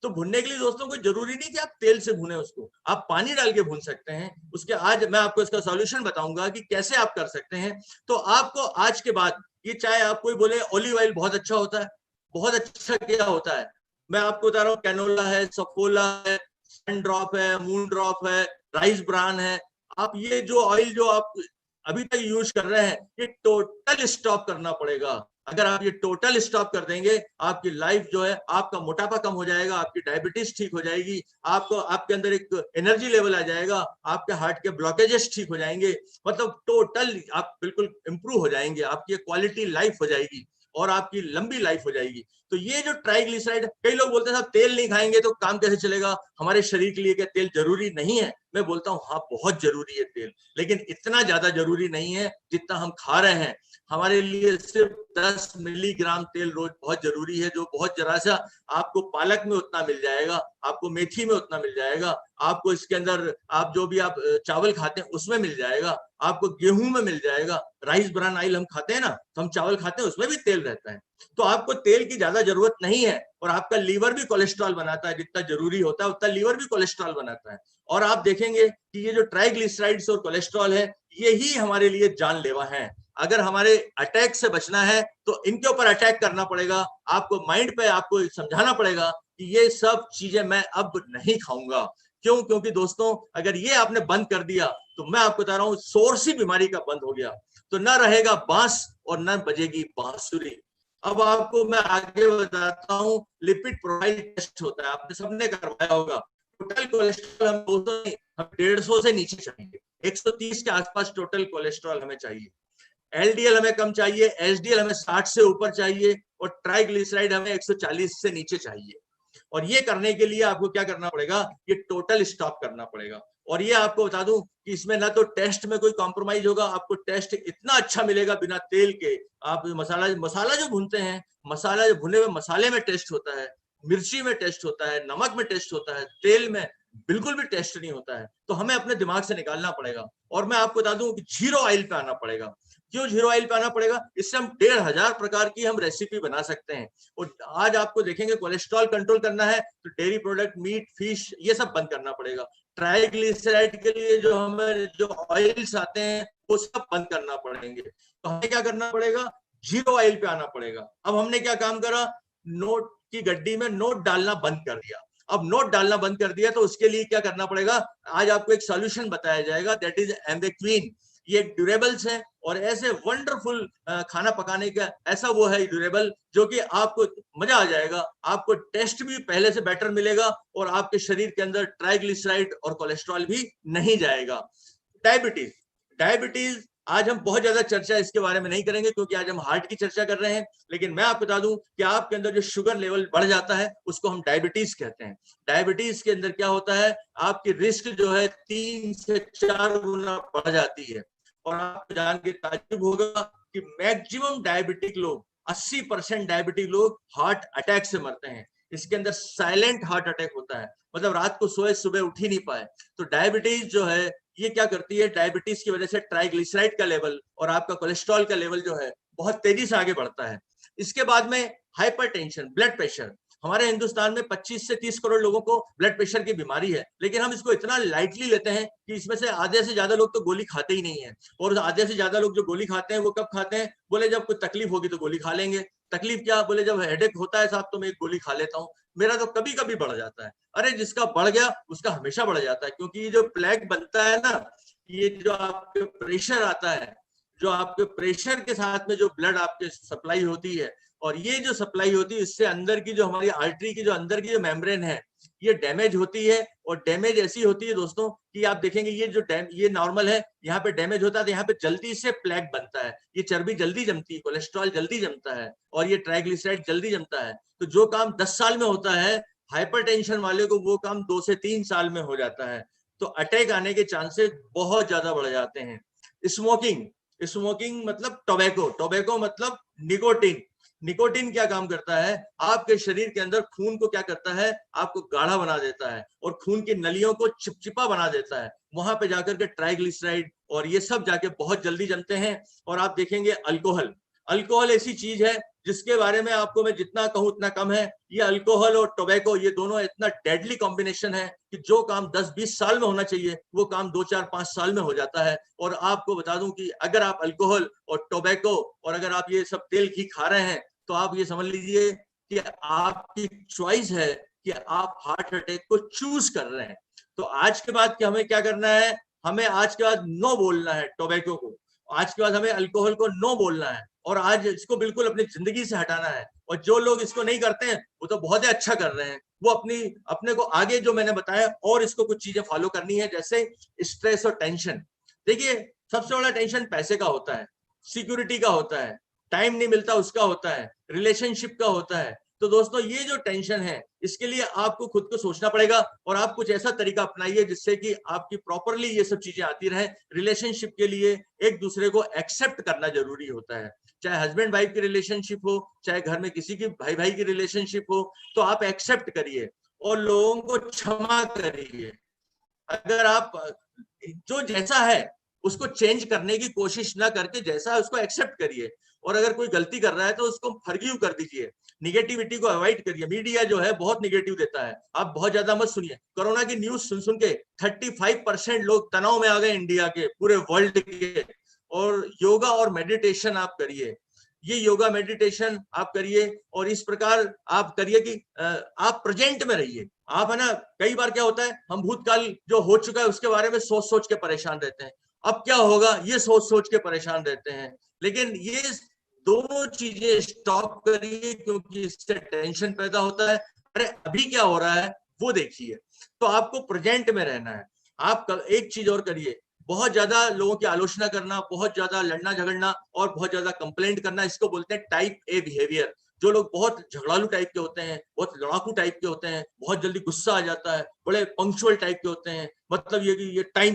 तो भुनने के लिए दोस्तों कोई जरूरी नहीं कि आप तेल से भुने उसको, आप पानी डाल के भून सकते हैं। उसके आज मैं आपको इसका सॉल्यूशन बताऊंगा कि कैसे आप कर सकते हैं। तो आपको आज के बाद ये, चाहे आप कोई बोले ऑलिव ऑयल बहुत अच्छा होता है, बहुत अच्छा क्या होता है, मैं आपको बता रहा हूँ, कैनोला है, सफोला है, सन ड्रॉप है, मून ड्रॉप है, राइस ब्रान है। आप ये जो ऑयल जो आप अभी तक यूज कर रहे हैं ये टोटल स्टॉप करना पड़ेगा। अगर आप ये टोटल स्टॉप कर देंगे, आपकी लाइफ जो है, आपका मोटापा कम हो जाएगा, आपकी डायबिटीज ठीक हो जाएगी, आपको आपके अंदर एक एनर्जी लेवल आ जाएगा, आपके हार्ट के ब्लॉकेजेस ठीक हो जाएंगे, मतलब टोटल आप बिल्कुल इंप्रूव हो जाएंगे, आपकी क्वालिटी लाइफ हो जाएगी और आपकी लंबी लाइफ हो जाएगी। तो ये जो ट्राइग्लिसराइड, कई लोग बोलते हैं साहब तेल नहीं खाएंगे तो काम कैसे चलेगा, हमारे शरीर के लिए क्या तेल जरूरी नहीं है? मैं बोलता हूँ हाँ बहुत जरूरी है तेल, लेकिन इतना ज्यादा जरूरी नहीं है जितना हम खा रहे हैं। हमारे लिए सिर्फ 10 मिलीग्राम तेल रोज बहुत जरूरी है, जो बहुत जरा सा, आपको पालक में उतना मिल जाएगा, आपको मेथी में उतना मिल जाएगा, आपको इसके अंदर आप जो भी आप चावल खाते हैं उसमें मिल जाएगा, आपको गेहूं में मिल जाएगा, राइस ब्रान ऑयल हम खाते हैं ना, तो हम चावल खाते हैं उसमें भी तेल रहता है। तो आपको तेल की ज्यादा जरूरत नहीं है। और आपका लीवर भी कोलेस्ट्रॉल बनाता है, जितना जरूरी होता है उतना लीवर भी कोलेस्ट्रॉल बनाता है। और आप देखेंगे कि ये जो ट्राइग्लिसराइड्स और कोलेस्ट्रॉल है यही हमारे लिए जानलेवा है। अगर हमारे अटैक से बचना है तो इनके ऊपर अटैक करना पड़ेगा, आपको माइंड पे आपको समझाना पड़ेगा कि ये सब चीजें मैं अब नहीं खाऊंगा। क्यों? क्योंकि दोस्तों अगर ये आपने बंद कर दिया तो मैं आपको बता रहा हूं सोर्स ही बीमारी का बंद हो गया, तो न रहेगा बांस और न बजेगी बांसुरी। अब आपको मैं आगे बताता हूं, लिपिड प्रोफाइल टेस्ट होता है, आपने सबने करवाया होगा। टोटल कोलेस्ट्रॉल हम 200 नहीं, हम 150 से नीचे चाहिए, 130 के आसपास टोटल कोलेस्ट्रॉल हमें चाहिए। एलडीएल हमें कम चाहिए, एचडीएल हमें 60 से ऊपर चाहिए और ट्राइग्लिसराइड हमें 140 से नीचे चाहिए। और ये करने के लिए आपको क्या करना पड़ेगा, ये टोटल स्टॉप करना पड़ेगा। और ये आपको बता दूं कि इसमें ना तो टेस्ट में कोई कॉम्प्रोमाइज होगा, आपको टेस्ट इतना अच्छा मिलेगा बिना तेल के। आप मसाला जो भूनते हैं, मसाला जो भुने हुए मसाले में टेस्ट होता है, मिर्ची में टेस्ट होता है, नमक में टेस्ट होता है, तेल में बिल्कुल भी टेस्ट नहीं होता है। तो हमें अपने दिमाग से निकालना पड़ेगा। और मैं आपको बता दूं कि जीरो ऑयल पे आना पड़ेगा। क्यों जीरो ऑयल पे आना पड़ेगा? इससे हम 1500 प्रकार की हम रेसिपी बना सकते हैं। और आज आपको देखेंगे कोलेस्ट्रॉल कंट्रोल करना है तो डेयरी प्रोडक्ट, मीट, फिश, ये सब बंद करना पड़ेगा। ट्राइग्लिसराइड के लिए जो हमें जो ऑयल्स आते हैं वो सब बंद करना पड़ेंगे। तो हमें क्या करना पड़ेगा, जीरो ऑयल पे आना पड़ेगा। अब हमने क्या काम करा, नोट की गड्डी में नोट डालना बंद कर दिया। अब नोट डालना बंद कर दिया तो उसके लिए क्या करना पड़ेगा, आज आपको एक सॉल्यूशन बताया जाएगा, दैट इज एम्बेक्विन। ये ड्यूरेबल्स है और ऐसे वंडरफुल खाना पकाने का ऐसा वो है ड्यूरेबल, जो कि आपको मजा आ जाएगा, आपको टेस्ट भी पहले से बेटर मिलेगा और आपके शरीर के अंदर ट्राइग्लिसराइड और कोलेस्ट्रॉल भी नहीं जाएगा। डायबिटीज, डायबिटीज आज हम बहुत ज्यादा चर्चा इसके बारे में नहीं करेंगे क्योंकि आज हम हार्ट की चर्चा कर रहे हैं। लेकिन मैं आपको बता दूं कि आपके अंदर जो शुगर लेवल बढ़ जाता है उसको हम डायबिटीज कहते हैं। डायबिटीज के अंदर क्या होता है, आपकी रिस्क जो है 3 से 4 गुना बढ़ जाती है। और आपको जान के ताज्जुब होगा कि मैक्सिमम डायबिटिक लोग, 80% डायबिटिक लोग हार्ट अटैक से मरते हैं। इसके अंदर साइलेंट हार्ट अटैक होता है, मतलब रात को सोए सुबह उठ ही नहीं पाए। तो डायबिटीज जो है ये क्या करती है, डायबिटीज की वजह से ट्राइग्लिसराइड का लेवल और आपका कोलेस्ट्रॉल का लेवल जो है बहुत तेजी से आगे बढ़ता है। इसके बाद में हाइपरटेंशन, ब्लड प्रेशर। हमारे हिंदुस्तान में 25 से 30 करोड़ लोगों को ब्लड प्रेशर की बीमारी है, लेकिन हम इसको इतना लाइटली लेते हैं कि इसमें से आधे से ज्यादा लोग तो गोली खाते ही नहीं है। और आधे से ज्यादा लोग जो गोली खाते हैं वो कब खाते हैं, बोले जब कोई तकलीफ होगी तो गोली खा लेंगे। तकलीफ क्या, बोले जब हेडेक होता है साहब तो मैं एक गोली खा लेता हूँ, मेरा तो कभी कभी बढ़ जाता है। अरे जिसका बढ़ गया उसका हमेशा बढ़ जाता है, क्योंकि ये जो प्लेग बनता है ना, ये जो आपके प्रेशर आता है, जो आपके प्रेशर के साथ में जो ब्लड आपके सप्लाई होती है, और ये जो सप्लाई होती है इससे अंदर की जो हमारी आर्टरी की जो अंदर की जो मेम्ब्रेन है, ये डैमेज होती है, और डैमेज ऐसी होती है दोस्तों कि आप देखेंगे ये नॉर्मल है, यहाँ पे डैमेज होता है तो यहाँ पे जल्दी से प्लेक बनता है, ये चर्बी जल्दी जमती है, कोलेस्ट्रॉल जल्दी जमता है, और ये ट्राइग्लिसराइड जल्दी जमता है। तो जो काम 10 साल में होता है हाइपरटेंशन वाले को, वो काम 2 से 3 साल में हो जाता है। तो अटैक आने के चांसेस बहुत ज्यादा बढ़ जाते हैं। स्मोकिंग मतलब टोबैको मतलब निकोटिन। निकोटिन क्या काम करता है, आपके शरीर के अंदर खून को क्या करता है, आपको गाढ़ा बना देता है और खून की नलियों को चिपचिपा बना देता है। वहां पे जाकर के ट्राइग्लिसराइड और ये सब जाके बहुत जल्दी जमते हैं। और आप देखेंगे अल्कोहल ऐसी चीज है जिसके बारे में आपको मैं जितना कहूं उतना कम है। ये अल्कोहल और टोबैको, ये दोनों इतना डेडली कॉम्बिनेशन है कि जो काम 10-20 साल में होना चाहिए वो काम 2-4-5 साल में हो जाता है। और आपको बता दूं कि अगर आप अल्कोहल और टोबैको और अगर आप ये सब तेल घी खा रहे हैं तो आप ये समझ लीजिए कि आपकी चॉइस है कि आप हार्ट अटैक को चूज कर रहे हैं। तो आज के बाद कि हमें क्या करना है, हमें आज के बाद नो बोलना है टोबैको को, आज के बाद हमें अल्कोहल को नो बोलना है, और आज इसको बिल्कुल अपनी जिंदगी से हटाना है। और जो लोग इसको नहीं करते हैं वो तो बहुत ही अच्छा कर रहे हैं, वो अपने को आगे जो मैंने बताया और इसको कुछ चीजें फॉलो करनी है, जैसे स्ट्रेस और टेंशन। देखिए सबसे बड़ा टेंशन पैसे का होता है, सिक्योरिटी का होता है, टाइम नहीं मिलता उसका होता है, रिलेशनशिप का होता है। तो दोस्तों ये जो टेंशन है इसके लिए आपको खुद को सोचना पड़ेगा, और आप कुछ ऐसा तरीका अपनाइए जिससे कि आपकी प्रॉपरली ये सब चीजें आती रहे। रिलेशनशिप के लिए एक दूसरे को एक्सेप्ट करना जरूरी होता है, चाहे हस्बैंड वाइफ की रिलेशनशिप हो, चाहे घर में किसी की भाई भाई की रिलेशनशिप हो, तो आप एक्सेप्ट करिए और लोगों को क्षमा करिए। अगर आप जो जैसा है उसको चेंज करने की कोशिश ना करके जैसा है उसको एक्सेप्ट करिए, और अगर कोई गलती कर रहा है तो उसको फॉरगिव कर दीजिए। निगेटिविटी को अवॉइड करिए। मीडिया जो है बहुत निगेटिव देता है, आप बहुत ज्यादा मत सुनिए। कोरोना की न्यूज सुन सुन के 35% लोग तनाव में आ गए इंडिया के, पूरे वर्ल्ड के। और योगा और मेडिटेशन आप करिए, ये योगा मेडिटेशन आप करिए, और इस प्रकार आप करिए कि आप प्रेजेंट में रहिए। आप है ना, कई बार क्या होता है हम भूतकाल जो हो चुका है उसके बारे में सोच सोच के परेशान रहते हैं, अब क्या होगा ये सोच सोच के परेशान रहते हैं। लेकिन ये दोनों चीजें स्टॉप करिए, क्योंकि इससे टेंशन पैदा होता है। अरे अभी क्या हो रहा है वो देखिए। तो आपको प्रेजेंट में रहना है। आप एक चीज और करिए, बहुत ज्यादा लोगों की आलोचना करना, बहुत ज्यादा लड़ना झगड़ना और बहुत ज्यादा कंप्लेंट करना, इसको बोलते हैं टाइप ए बिहेवियर। जो लोग बहुत झगड़ालू टाइप के होते हैं, बहुत लड़ाकू टाइप के होते हैं, बहुत जल्दी गुस्सा आ जाता है, बड़े पंक्चुअल टाइप के होते हैं, मतलब ये कि ये टाइम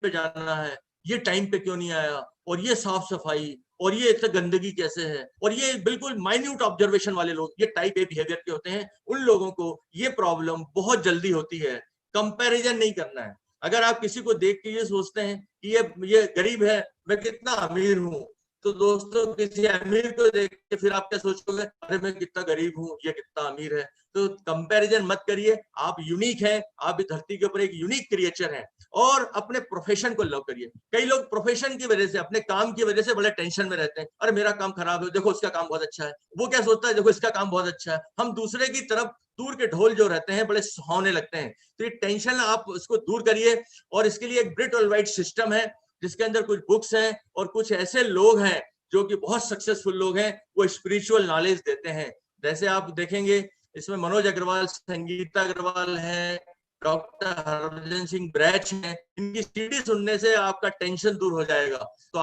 पे जाना है, ये टाइम पे क्यों नहीं आया, और ये साफ सफाई, और ये इतना गंदगी कैसे है, और ये बिल्कुल माइन्यूट ऑब्जर्वेशन वाले लोग, ये टाइप ए बिहेवियर के होते हैं। उन लोगों को ये प्रॉब्लम बहुत जल्दी होती है। कंपैरिजन नहीं करना है। अगर आप किसी को देख के ये सोचते हैं कि ये गरीब है, मैं कितना अमीर हूँ, तो दोस्तों किसी अमीर को देख के फिर आप क्या सोचोगे, अरे मैं कितना गरीब हूँ, ये कितना अमीर है। तो कंपैरिजन मत करिए। आप यूनिक हैं, आप इस धरती के ऊपर एक यूनिक क्रिएचर हैं, और अपने प्रोफेशन को लव करिए। कई लोग प्रोफेशन की वजह से, अपने काम की वजह से बड़े टेंशन में रहते हैं। अरे मेरा काम खराब है, देखो उसका काम बहुत अच्छा है। वो क्या सोचता है, देखो इसका काम बहुत अच्छा है। हम दूसरे की तरफ दूर के ढोल जो रहते हैं बड़े सुहावने लगते हैं। तो ये टेंशन आप उसको दूर करिए, और इसके लिए एक ब्रिट और वाइट सिस्टम है जिसके अंदर कुछ बुक्स हैं और कुछ ऐसे लोग हैं जो कि बहुत सक्सेसफुल लोग हैं, वो स्पिरिचुअल नॉलेज देते हैं। जैसे आप देखेंगे इसमें मनोज अग्रवाल, संगीता अग्रवाल है, डॉक्टर हरभजन सिंह ब्रैच हैं। इनकी सीडी सुनने से आपका टेंशन दूर हो जाएगा। तो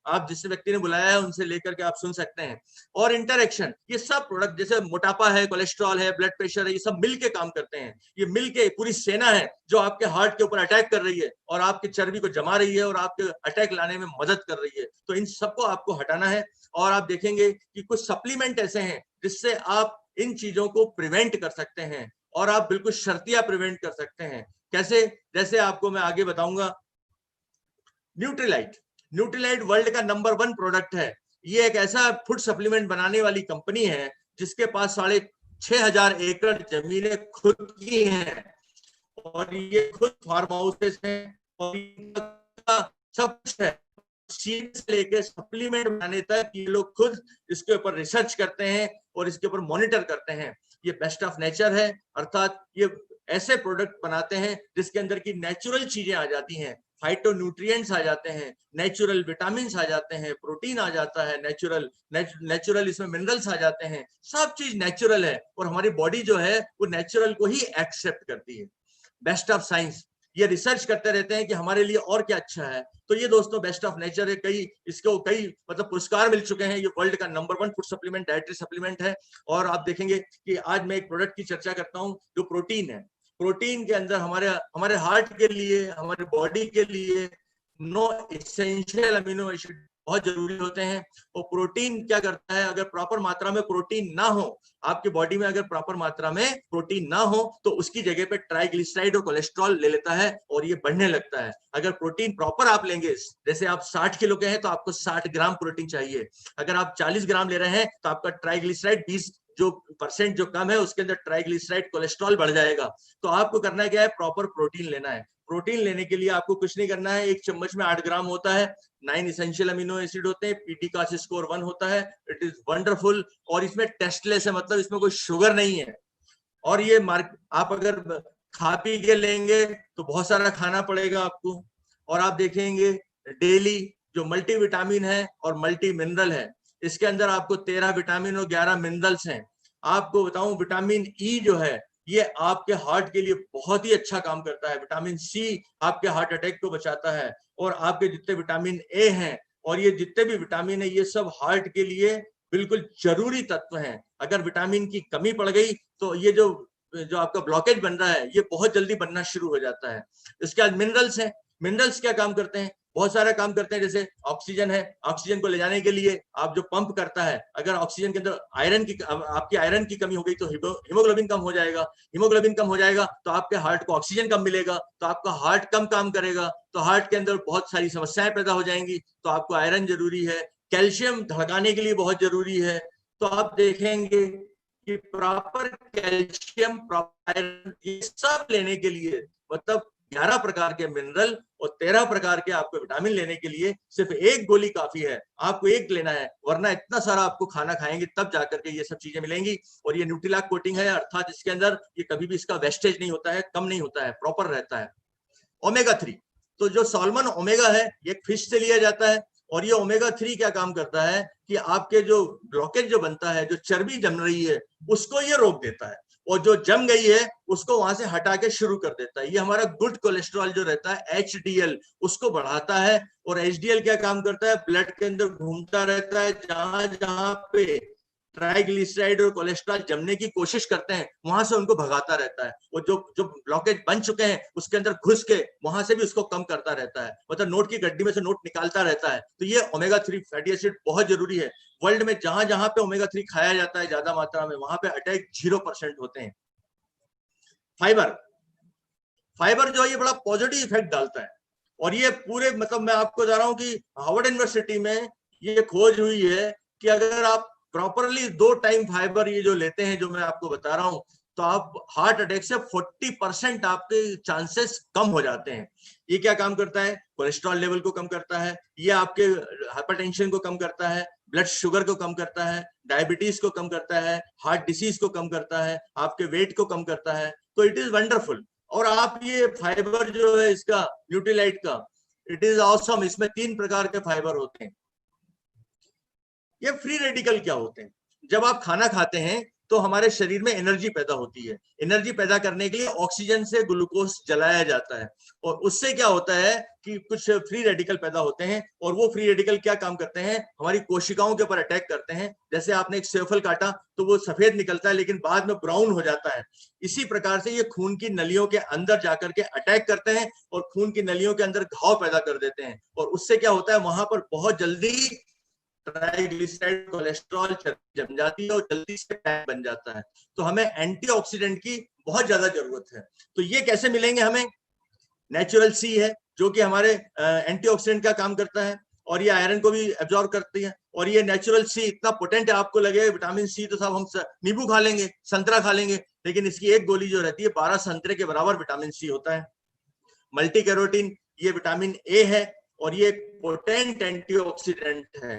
आप जिस व्यक्ति ने बुलाया है उनसे लेकर के आप सुन सकते हैं। और इंटरेक्शन, ये सब प्रोडक्ट, जैसे मोटापा है, कोलेस्ट्रॉल है, ब्लड प्रेशर है, ये सब मिलके काम करते हैं। ये मिलके पूरी सेना है जो आपके हार्ट के ऊपर अटैक कर रही है और आपकी चर्बी को जमा रही है और आपके अटैक लाने में मदद कर रही है। तो इन सबको आपको हटाना है। और आप देखेंगे कि कुछ सप्लीमेंट ऐसे हैं जिससे आप इन चीजों को प्रिवेंट कर सकते हैं, और आप बिल्कुल शर्तिया प्रिवेंट कर सकते हैं। कैसे? जैसे आपको मैं आगे बताऊंगा। न्यूट्रीलाइट वर्ल्ड का नंबर 1 प्रोडक्ट है। ये एक ऐसा फूड सप्लीमेंट बनाने वाली कंपनी है जिसके पास 6,500 एकड़ जमीनें खुद की हैं, और ये खुद फार्म हाउसेस हैं, और सब कुछ है, सीड से लेकर सप्लीमेंट बनाने तक। ये लोग खुद इसके ऊपर रिसर्च करते हैं और इसके ऊपर मॉनिटर करते हैं। ये बेस्ट ऑफ नेचर है, अर्थात ये ऐसे प्रोडक्ट बनाते हैं जिसके अंदर की नेचुरल चीजें आ जाती हैं, फाइटोन्यूट्रिएंट्स आ जाते हैं, नेचुरल विटामिन आ जाते हैं, प्रोटीन आ जाता है, नेचुरल इसमें मिनरल्स आ जाते हैं, सब चीज नेचुरल है और हमारी बॉडी जो है वो नेचुरल को ही एक्सेप्ट करती है। बेस्ट ऑफ साइंस, ये रिसर्च करते रहते हैं कि हमारे लिए और क्या अच्छा है। तो ये दोस्तों बेस्ट ऑफ नेचर है, कई मतलब पुरस्कार मिल चुके हैं। ये वर्ल्ड का number 1 food supplement, dietary supplement है। और आप देखेंगे कि आज मैं एक प्रोडक्ट की चर्चा करता हूं जो प्रोटीन है। प्रोटीन के अंदर हमारे हार्ट के लिए, हमारे बॉडी के लिए 9 एसेंशियल अमीनो एसिड बहुत जरूरी होते हैं। और प्रोटीन क्या करता है, अगर प्रॉपर मात्रा में प्रोटीन ना हो आपकी बॉडी में, अगर प्रॉपर मात्रा में प्रोटीन ना हो तो उसकी जगह पे ट्राइग्लिसराइड और कोलेस्ट्रॉल ले लेता है और ये बढ़ने लगता है। अगर प्रोटीन प्रॉपर आप लेंगे, जैसे आप 60 किलो के हैं तो आपको 60 ग्राम प्रोटीन चाहिए। अगर आप 40 ग्राम ले रहे हैं तो आपका ट्राइग्लिसराइड 20 % जो कम है उसके अंदर ट्राइग्लिसराइड कोलेस्ट्रॉल बढ़ जाएगा। तो आपको करना क्या है, प्रॉपर प्रोटीन लेना है। प्रोटीन लेने के लिए आपको कुछ नहीं करना है, एक चम्मच में 8 ग्राम होता है, 9 एसेंशियल अमीनो एसिड होते हैं, पीटी का स्कोर 1 होता है। It is wonderful. और इसमें टेस्टलेस है, मतलब इसमें कोई शुगर नहीं है। और ये आप अगर खा पी के लेंगे तो बहुत सारा खाना पड़ेगा आपको। और आप देखेंगे डेली जो मल्टी विटामिन है और मल्टी मिनरल है, इसके अंदर आपको 13 विटामिन और 11 मिनरल्स हैं। आपको बताऊं, विटामिन ई जो है ये आपके हार्ट के लिए बहुत ही अच्छा काम करता है। विटामिन सी आपके हार्ट अटैक को बचाता है। और आपके जितने विटामिन ए हैं और ये जितने भी विटामिन है, ये सब हार्ट के लिए बिल्कुल जरूरी तत्व हैं। अगर विटामिन की कमी पड़ गई तो ये जो आपका ब्लॉकेज बन रहा है ये बहुत जल्दी बनना शुरू हो जाता है। इसके बाद मिनरल्स हैं। मिनरल्स क्या काम करते हैं, बहुत सारा काम करते हैं। जैसे ऑक्सीजन है, ऑक्सीजन को ले जाने के लिए आप जो पंप करता है, अगर ऑक्सीजन के अंदर आपकी आयरन की कमी हो गई तो हीमोग्लोबिन कम हो जाएगा। हीमोग्लोबिन कम हो जाएगा तो आपके हार्ट को ऑक्सीजन कम मिलेगा, तो आपका हार्ट कम काम करेगा, तो हार्ट के अंदर बहुत सारी समस्याएं पैदा हो जाएंगी। तो आपको आयरन जरूरी है। कैल्शियम धड़काने के लिए बहुत जरूरी है। तो आप देखेंगे कि प्रॉपर कैल्शियम, प्रॉपर आयरन, ये सब लेने के लिए मतलब 11 प्रकार के मिनरल और 13 प्रकार के आपको विटामिन लेने के लिए सिर्फ एक गोली काफी है। आपको एक लेना है, वरना इतना सारा आपको खाना खाएंगे तब जाकर के ये सब चीजें मिलेंगी। और ये न्यूट्रीलाक कोटिंग है, अर्थात इसके अंदर ये कभी भी इसका वेस्टेज नहीं होता है, कम नहीं होता है, प्रॉपर रहता है। ओमेगा 3, तो जो सॉल्मन ओमेगा है ये फिश से लिया जाता है। और ये ओमेगा 3 क्या काम करता है कि आपके जो ब्लॉकेज जो बनता है, जो चर्बी जम रही है उसको ये रोक देता है, और जो जम गई है उसको वहां से हटा के शुरू कर देता है। ये हमारा गुड कोलेस्ट्रॉल जो रहता है HDL उसको बढ़ाता है। और HDL क्या काम करता है, ब्लड के अंदर घूमता रहता है, जहां जहां पे ट्राइग्लिसराइड और कोलेस्ट्रॉल जमने की कोशिश करते हैं वहां से उनको भगाता रहता है। और जो ब्लॉकेज बन चुके हैं उसके अंदर घुस के वहां से भी उसको कम करता रहता है, मतलब नोट की गड्डी में से नोट निकालता रहता है। तो ये ओमेगा 3 फैटी एसिड बहुत जरूरी है। वर्ल्ड में जहां जहां पे ओमेगा 3 खाया जाता है ज्यादा मात्रा में, वहां पे अटैक 0% होते हैं। फाइबर जो है ये बड़ा पॉजिटिव इफेक्ट डालता है। और ये पूरे मतलब मैं आपको बता रहा हूं कि हार्वर्ड यूनिवर्सिटी में ये खोज हुई है कि अगर आप प्रॉपरली 2 टाइम फाइबर ये जो लेते हैं, जो मैं आपको बता रहा हूं, तो आप हार्ट अटैक से 40% आपके चांसेस कम हो जाते हैं। ये क्या काम करता है, कोलेस्ट्रॉल लेवल को कम करता है, ये आपके हाइपरटेंशन को कम करता है, ब्लड शुगर को कम करता है, डायबिटीज को कम करता है, हार्ट डिसीज को कम करता है, आपके वेट को कम करता है। तो इट इज वंडरफुल। और आप ये फाइबर जो है इसका न्यूट्रीलाइट का, इट इज ऑसम। इसमें 3 प्रकार के फाइबर होते हैं। ये फ्री रेडिकल क्या होते हैं, जब आप खाना खाते हैं तो हमारे शरीर में एनर्जी पैदा होती है। एनर्जी पैदा करने के लिए ऑक्सीजन से ग्लूकोज जलाया जाता है, और उससे क्या होता है कि कुछ फ्री रेडिकल पैदा होते हैं। और वो फ्री रेडिकल क्या काम करते हैं, हमारी कोशिकाओं के ऊपर अटैक करते हैं। जैसे आपने एक सेवफल काटा तो वो सफेद निकलता है लेकिन बाद में ब्राउन हो जाता है। इसी प्रकार से ये खून की नलियों के अंदर जाकर के अटैक करते हैं और खून की नलियों के अंदर घाव पैदा कर देते हैं। और उससे क्या होता है, वहां पर बहुत जल्दी ट्राइग्लिसराइड, कोलेस्ट्रॉल जम जाती है और जल्दी से फैट बन जाता है। तो हमें एंटीऑक्सीडेंट की बहुत ज्यादा जरूरत है। तो ये कैसे मिलेंगे हमें, नेचुरल सी है जो कि हमारे एंटीऑक्सीडेंट का काम करता है, और ये आयरन को भी एब्जॉर्ब करती है। और ये नेचुरल सी इतना पोटेंट है, आपको लगे विटामिन सी तो सब हम नींबू खा लेंगे, संतरा खा लेंगे, लेकिन इसकी एक गोली जो रहती है 12 संतरे के बराबर विटामिन सी होता है। मल्टी कैरोटीन, ये विटामिन ए है और ये पोटेंट एंटीऑक्सीडेंट है।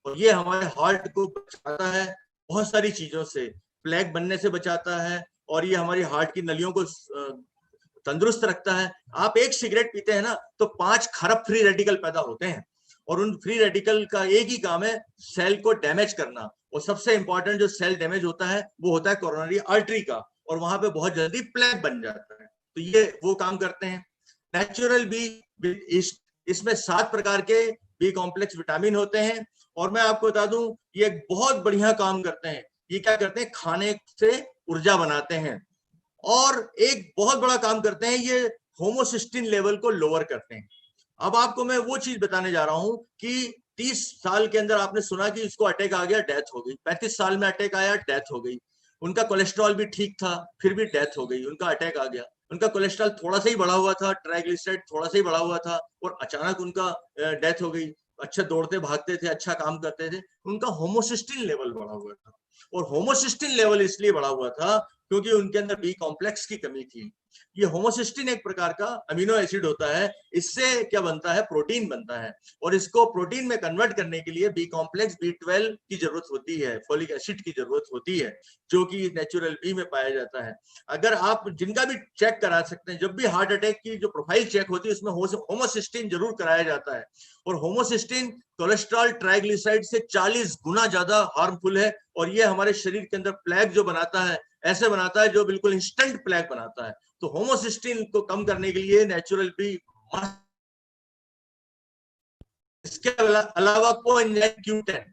और ये हमारे हार्ट को बचाता है बहुत सारी चीजों से, प्लेग बनने से बचाता है, और ये हमारी हार्ट की नलियों को तंदुरुस्त रखता है। आप एक सिगरेट पीते हैं ना तो 5 खरब फ्री रेडिकल पैदा होते हैं, और उन फ्री रेडिकल का एक ही काम है, सेल को डैमेज करना। और सबसे इंपॉर्टेंट जो सेल डैमेज होता है वो होता है कोरोनरी आर्टरी का, और वहां पे बहुत जल्दी प्लेग बन जाता है। तो ये वो काम करते हैं। नेचुरल बी, इसमें 7 प्रकार के बी कॉम्प्लेक्स विटामिन होते हैं, और मैं आपको बता दूं ये एक बहुत बढ़िया काम करते हैं। ये क्या करते हैं, खाने से ऊर्जा बनाते हैं, और एक बहुत बड़ा काम करते हैं, ये होमोसिस्टिन लेवल को लोअर करते हैं। अब आपको मैं वो चीज बताने जा रहा हूं कि 30 साल के अंदर आपने सुना कि इसको अटैक आ गया, डेथ हो गई। 35 साल में अटैक आया, डेथ हो गई। उनका कोलेस्ट्रॉल भी ठीक था, फिर भी डेथ हो गई, उनका अटैक आ गया। उनका कोलेस्ट्रॉल थोड़ा सा ही बढ़ा हुआ था, ट्राइग्लिसराइड थोड़ा सा ही बढ़ा हुआ था, और अचानक उनका डेथ हो गई। अच्छा दौड़ते भागते थे, अच्छा काम करते थे, उनका होमोसिस्टिन लेवल बढ़ा हुआ था। और होमोसिस्टिन लेवल इसलिए बढ़ा हुआ था क्योंकि उनके अंदर बी कॉम्प्लेक्स की कमी थी। ये होमोसिस्टिन एक प्रकार का अमीनो एसिड होता है, इससे क्या बनता है, प्रोटीन बनता है, और इसको प्रोटीन में कन्वर्ट करने के लिए बी कॉम्प्लेक्स B12 की जरूरत होती है, फोलिक एसिड की जरूरत होती है, जो कि नेचुरल बी में पाया जाता है। अगर आप जिनका भी चेक करा सकते हैं, जब भी हार्ट अटैक की जो प्रोफाइल चेक होती है उसमें होमोसिस्टिन जरूर कराया जाता है। और होमोसिस्टिन कोलेस्ट्रॉल ट्राइग्लिसराइड से 40 गुना ज्यादा हार्मफुल है, और ये हमारे शरीर के अंदर प्लेग जो बनाता है, ऐसे बनाता है जो बिल्कुल इंस्टेंट प्लेग बनाता है। तो होमोसिस्टिन को कम करने के लिए नेचुरल बी। इसके अलावा कोएंजाइम Q10,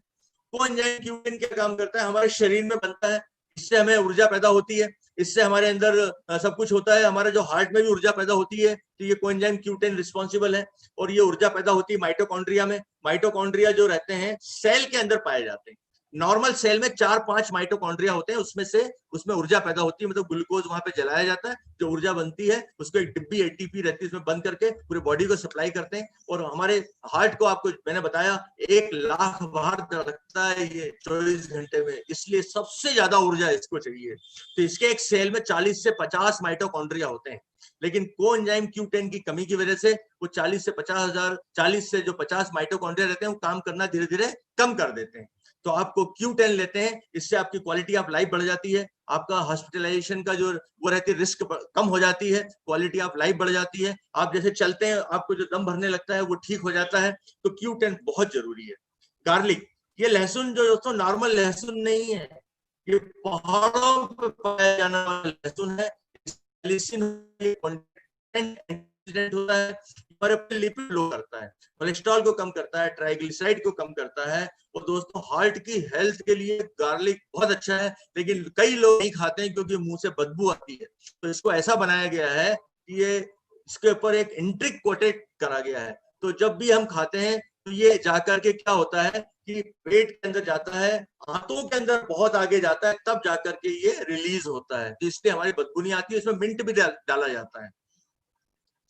कोएंजाइम Q10 क्या काम करता है, हमारे शरीर में बनता है, इससे हमें ऊर्जा पैदा होती है, इससे हमारे अंदर सब कुछ होता है, हमारे जो हार्ट में भी ऊर्जा पैदा होती है। तो ये कोएंजाइम Q10 रिस्पॉन्सिबल है, और ये ऊर्जा पैदा होती है माइटोकॉन्ड्रिया में। माइटोकॉन्ड्रिया जो रहते हैं सेल के अंदर पाए जाते हैं। नॉर्मल सेल में 4-5 माइटोकॉन्ड्रिया होते हैं, उसमें ऊर्जा पैदा होती है, मतलब ग्लूकोज वहां पे जलाया जाता है, जो ऊर्जा बनती है उसको एक डिब्बी ATP रहती है उसमें बंद करके पूरे बॉडी को सप्लाई करते हैं। और हमारे हार्ट को आपको मैंने बताया 1 लाख बार धड़कता है ये 24 घंटे में, इसलिए सबसे ज्यादा ऊर्जा इसको चाहिए। तो इसके एक सेल में 40 से 50 माइटोकॉन्ड्रिया होते हैं, लेकिन कोएंजाइम Q10 की कमी की वजह से वो 40 से जो 50 माइटोकॉन्ड्रिया रहते हैं वो काम करना धीरे धीरे कम कर देते हैं। तो आपको Q10 लेते हैं, इससे आपकी क्वालिटी ऑफ लाइफ बढ़ जाती है, आपका हॉस्पिटलाइजेशन का जो वो रहती है रिस्क कम हो जाती है, क्वालिटी ऑफ लाइफ बढ़ जाती है। आप जैसे चलते हैं आपको जो दम भरने लगता है वो ठीक हो जाता है। तो Q10 बहुत जरूरी है। गार्लिक, ये लहसुन जो दोस्तों नॉर्मल लहसुन नहीं है, ये पहाड़ों पर पाया जाने वाला लहसुन है। होता है, लिपिड लो करता है, कोलेस्ट्रॉल को कम करता है, ट्राइग्लिसराइड को कम करता है। और दोस्तों हार्ट की हेल्थ के लिए गार्लिक बहुत अच्छा है, लेकिन कई लोग नहीं खाते हैं क्योंकि मुंह से बदबू आती है। तो इसको ऐसा बनाया गया है कि ये इसके ऊपर एक इंट्रिक कोटेड करा गया है। तो जब भी हम खाते हैं तो ये जाकर के क्या होता है कि पेट के अंदर जाता है, आंतों के अंदर बहुत आगे जाता है, तब जाकर के ये रिलीज होता है। तो इसलिए हमारी बदबू नहीं आती है। इसमें मिंट भी डाला जाता है।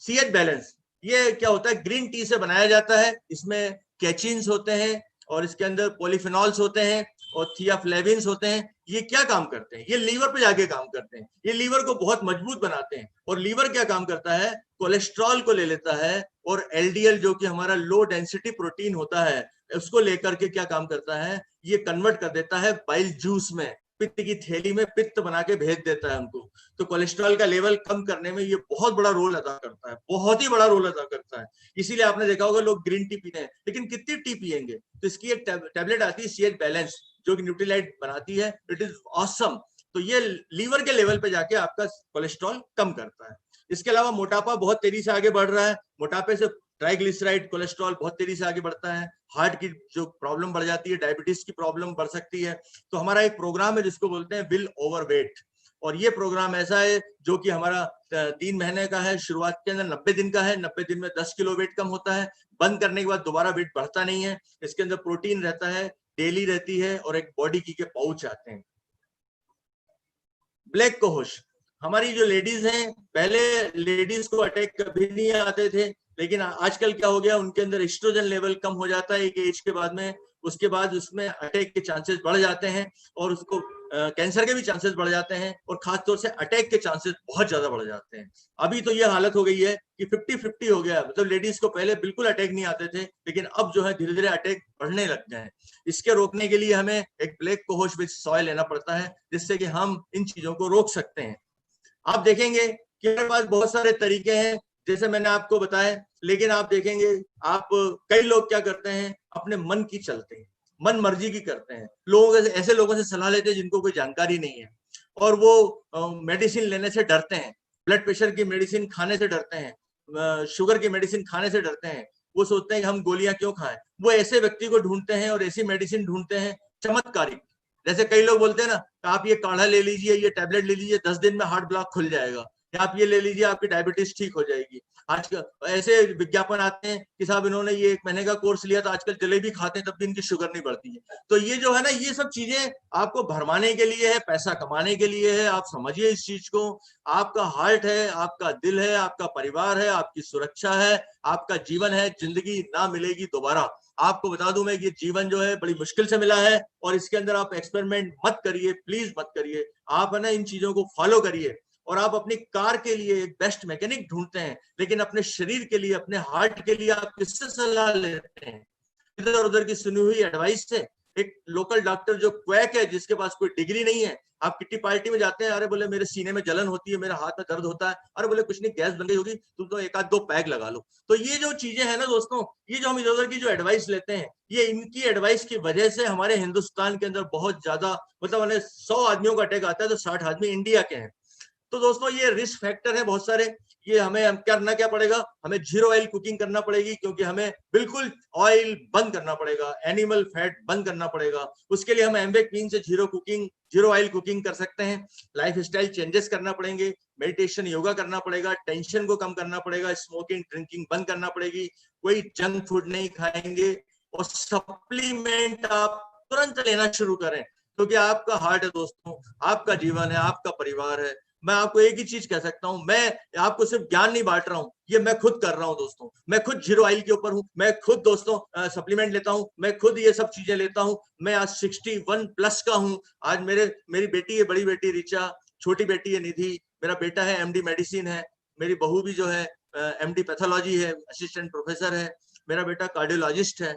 CH बैलेंस, ये क्या होता है, ग्रीन टी से बनाया जाता है। इसमें कैचिन्स होते हैं और इसके अंदर पॉलीफिनॉल्स होते हैं और थियाफ्लेविन्स होते हैं। ये क्या काम करते हैं, ये लीवर पे जाके काम करते हैं, ये लीवर को बहुत मजबूत बनाते हैं। और लीवर क्या काम करता है, कोलेस्ट्रॉल को ले लेता है, और LDL जो कि हमारा लो डेंसिटी प्रोटीन होता है उसको लेकर के क्या काम करता है, ये कन्वर्ट कर देता है बाइल जूस में, पित्त की थैली में पित्त बना के भेज देता है हमको। तो कोलेस्ट्रॉल का लेवल कम करने में ये बहुत बड़ा रोल अदा करता है, बहुत ही बड़ा रोल अदा करता है। इसीलिए आपने देखा होगा लोग ग्रीन टी पीते हैं, लेकिन कितनी टी पियेंगे। तो इसकी एक टैबलेट आती है CH बैलेंस, जो कि न्यूट्रीलाइट बनाती है। It is awesome. तो ये लीवर के लेवल पे जाके आपका कोलेस्ट्रॉल कम करता है। इसके अलावा मोटापा बहुत तेजी से आगे बढ़ रहा है। मोटापे से ट्राइग्लिसराइड कोलेस्ट्रॉल बहुत तेजी से आगे बढ़ता है। हार्ट की जो प्रॉब्लम बढ़ जाती है, डायबिटीज की प्रॉब्लम बढ़ सकती है। तो हमारा एक प्रोग्राम है जिसको बोलते हैं विल ओवरवेट, और ये प्रोग्राम ऐसा है जो कि हमारा 3 महीने का है। शुरुआत के अंदर 90 दिन का है। 90 दिन में 10 किलो वेट कम होता है। बंद करने के बाद दोबारा वेट बढ़ता नहीं है। इसके अंदर प्रोटीन रहता है, डेली रहती है, और एक बॉडी की के पाउच आते हैं। ब्लैक कोहोश, हमारी जो लेडीज हैं, पहले लेडीज को अटैक कभी नहीं आते थे, लेकिन आजकल क्या हो गया, उनके अंदर एस्ट्रोजन लेवल कम हो जाता है एक एज के बाद में। उसके बाद उसमें अटैक के चांसेस बढ़ जाते हैं, और उसको कैंसर के भी चांसेस बढ़ जाते हैं, और खासतौर से अटैक के चांसेस बहुत ज्यादा बढ़ जाते हैं। अभी तो ये हालत हो गई है कि 50-50 हो गया। मतलब लेडीज को पहले बिल्कुल अटैक नहीं आते थे, लेकिन अब जो है धीरे धीरे अटैक बढ़ने लग गए हैं। इसके रोकने के लिए हमें एक ब्लैक कोहोश विद सॉय लेना पड़ता है, जिससे कि हम इन चीजों को रोक सकते हैं। आप देखेंगे कि हमारे पास बहुत सारे तरीके हैं जैसे मैंने आपको बताया, लेकिन आप देखेंगे आप कई लोग क्या करते हैं, अपने मन की चलते हैं, मन मर्जी की करते हैं। लोगों से, ऐसे लोगों से सलाह लेते हैं जिनको कोई जानकारी नहीं है, और वो मेडिसिन लेने से डरते हैं, ब्लड प्रेशर की मेडिसिन खाने से डरते हैं, शुगर की मेडिसिन खाने से डरते हैं। वो सोचते हैं कि हम गोलियां क्यों खाएं। वो ऐसे व्यक्ति को ढूंढते हैं और ऐसी मेडिसिन ढूंढते हैं चमत्कारिक। जैसे कई लोग बोलते हैं ना, आप ये काढ़ा ले लीजिए, ये टैबलेट ले लीजिए, 10 दिन में हार्ट ब्लॉक खुल जाएगा, या आप ये ले लीजिए, आपकी डायबिटीज ठीक हो जाएगी। आजकल ऐसे विज्ञापन आते हैं कि साहब इन्होंने ये 1 महीने का कोर्स लिया, तो आजकल जलेबी खाते हैं तब भी इनकी शुगर नहीं बढ़ती है। तो ये जो है ना, ये सब चीजें आपको भरमाने के लिए है, पैसा कमाने के लिए है। आप समझिए इस चीज को। आपका हार्ट है, आपका दिल है, आपका परिवार है, आपकी सुरक्षा है, आपका जीवन है। जिंदगी ना मिलेगी दोबारा। आपको बता दूं मैं कि जीवन जो है बड़ी मुश्किल से मिला है, और इसके अंदर आप एक्सपेरिमेंट मत करिए, प्लीज मत करिए। आप है ना इन चीजों को फॉलो करिए। और आप अपनी कार के लिए एक बेस्ट मैकेनिक ढूंढते हैं, लेकिन अपने शरीर के लिए, अपने हार्ट के लिए आप किससे सलाह लेते हैं? इधर उधर की सुनी हुई एडवाइस से। एक लोकल डॉक्टर जो क्वैक है, जिसके पास कोई डिग्री नहीं है, आप किट्टी पार्टी में जाते हैं, अरे बोले मेरे सीने में जलन होती है, मेरे हाथ में दर्द होता है, अरे बोले कुछ नहीं, गैस बन गई होगी, तुम तो 1-2 पैग लगा लो। तो ये जो चीजें हैं ना दोस्तों, ये जो हम इधर उधर की जो एडवाइस लेते हैं, ये इनकी एडवाइस की वजह से हमारे हिंदुस्तान के अंदर बहुत ज्यादा, मतलब 100 आदमियों का अटैक आता है तो 60 आदमी इंडिया के हैं। तो दोस्तों ये रिस्क फैक्टर है बहुत सारे। ये हमें करना क्या पड़ेगा, हमें 0 ऑयल कुकिंग करना पड़ेगी, क्योंकि हमें बिल्कुल ऑयल बंद करना पड़ेगा, एनिमल फैट बंद करना पड़ेगा। उसके लिए हम एम्बे क्वीन से 0 ऑयल कुकिंग कर सकते हैं। लाइफ स्टाइल चेंजेस करना पड़ेंगे, मेडिटेशन, योगा करना पड़ेगा, टेंशन को कम करना पड़ेगा, स्मोकिंग ड्रिंकिंग बंद करना पड़ेगी, कोई जंक फूड नहीं खाएंगे, और सप्लीमेंट आप तुरंत लेना शुरू करें, क्योंकि आपका हार्ट है दोस्तों, आपका जीवन है, आपका परिवार है। मैं आपको एक ही चीज कह सकता हूं, मैं आपको सिर्फ ज्ञान नहीं बांट रहा हूं, ये मैं खुद कर रहा हूं दोस्तों। मैं खुद 0 ऑयल के ऊपर हूं, मैं खुद दोस्तों सप्लीमेंट लेता हूं, मैं खुद ये सब चीजें लेता हूं। मैं आज 61+ का हूं। आज मेरी बेटी है, बड़ी बेटी रिचा, छोटी बेटी है निधि, मेरा बेटा है MD मेडिसिन है, मेरी बहू भी जो है MD पैथोलॉजी है, असिस्टेंट प्रोफेसर है, मेरा बेटा कार्डियोलॉजिस्ट है।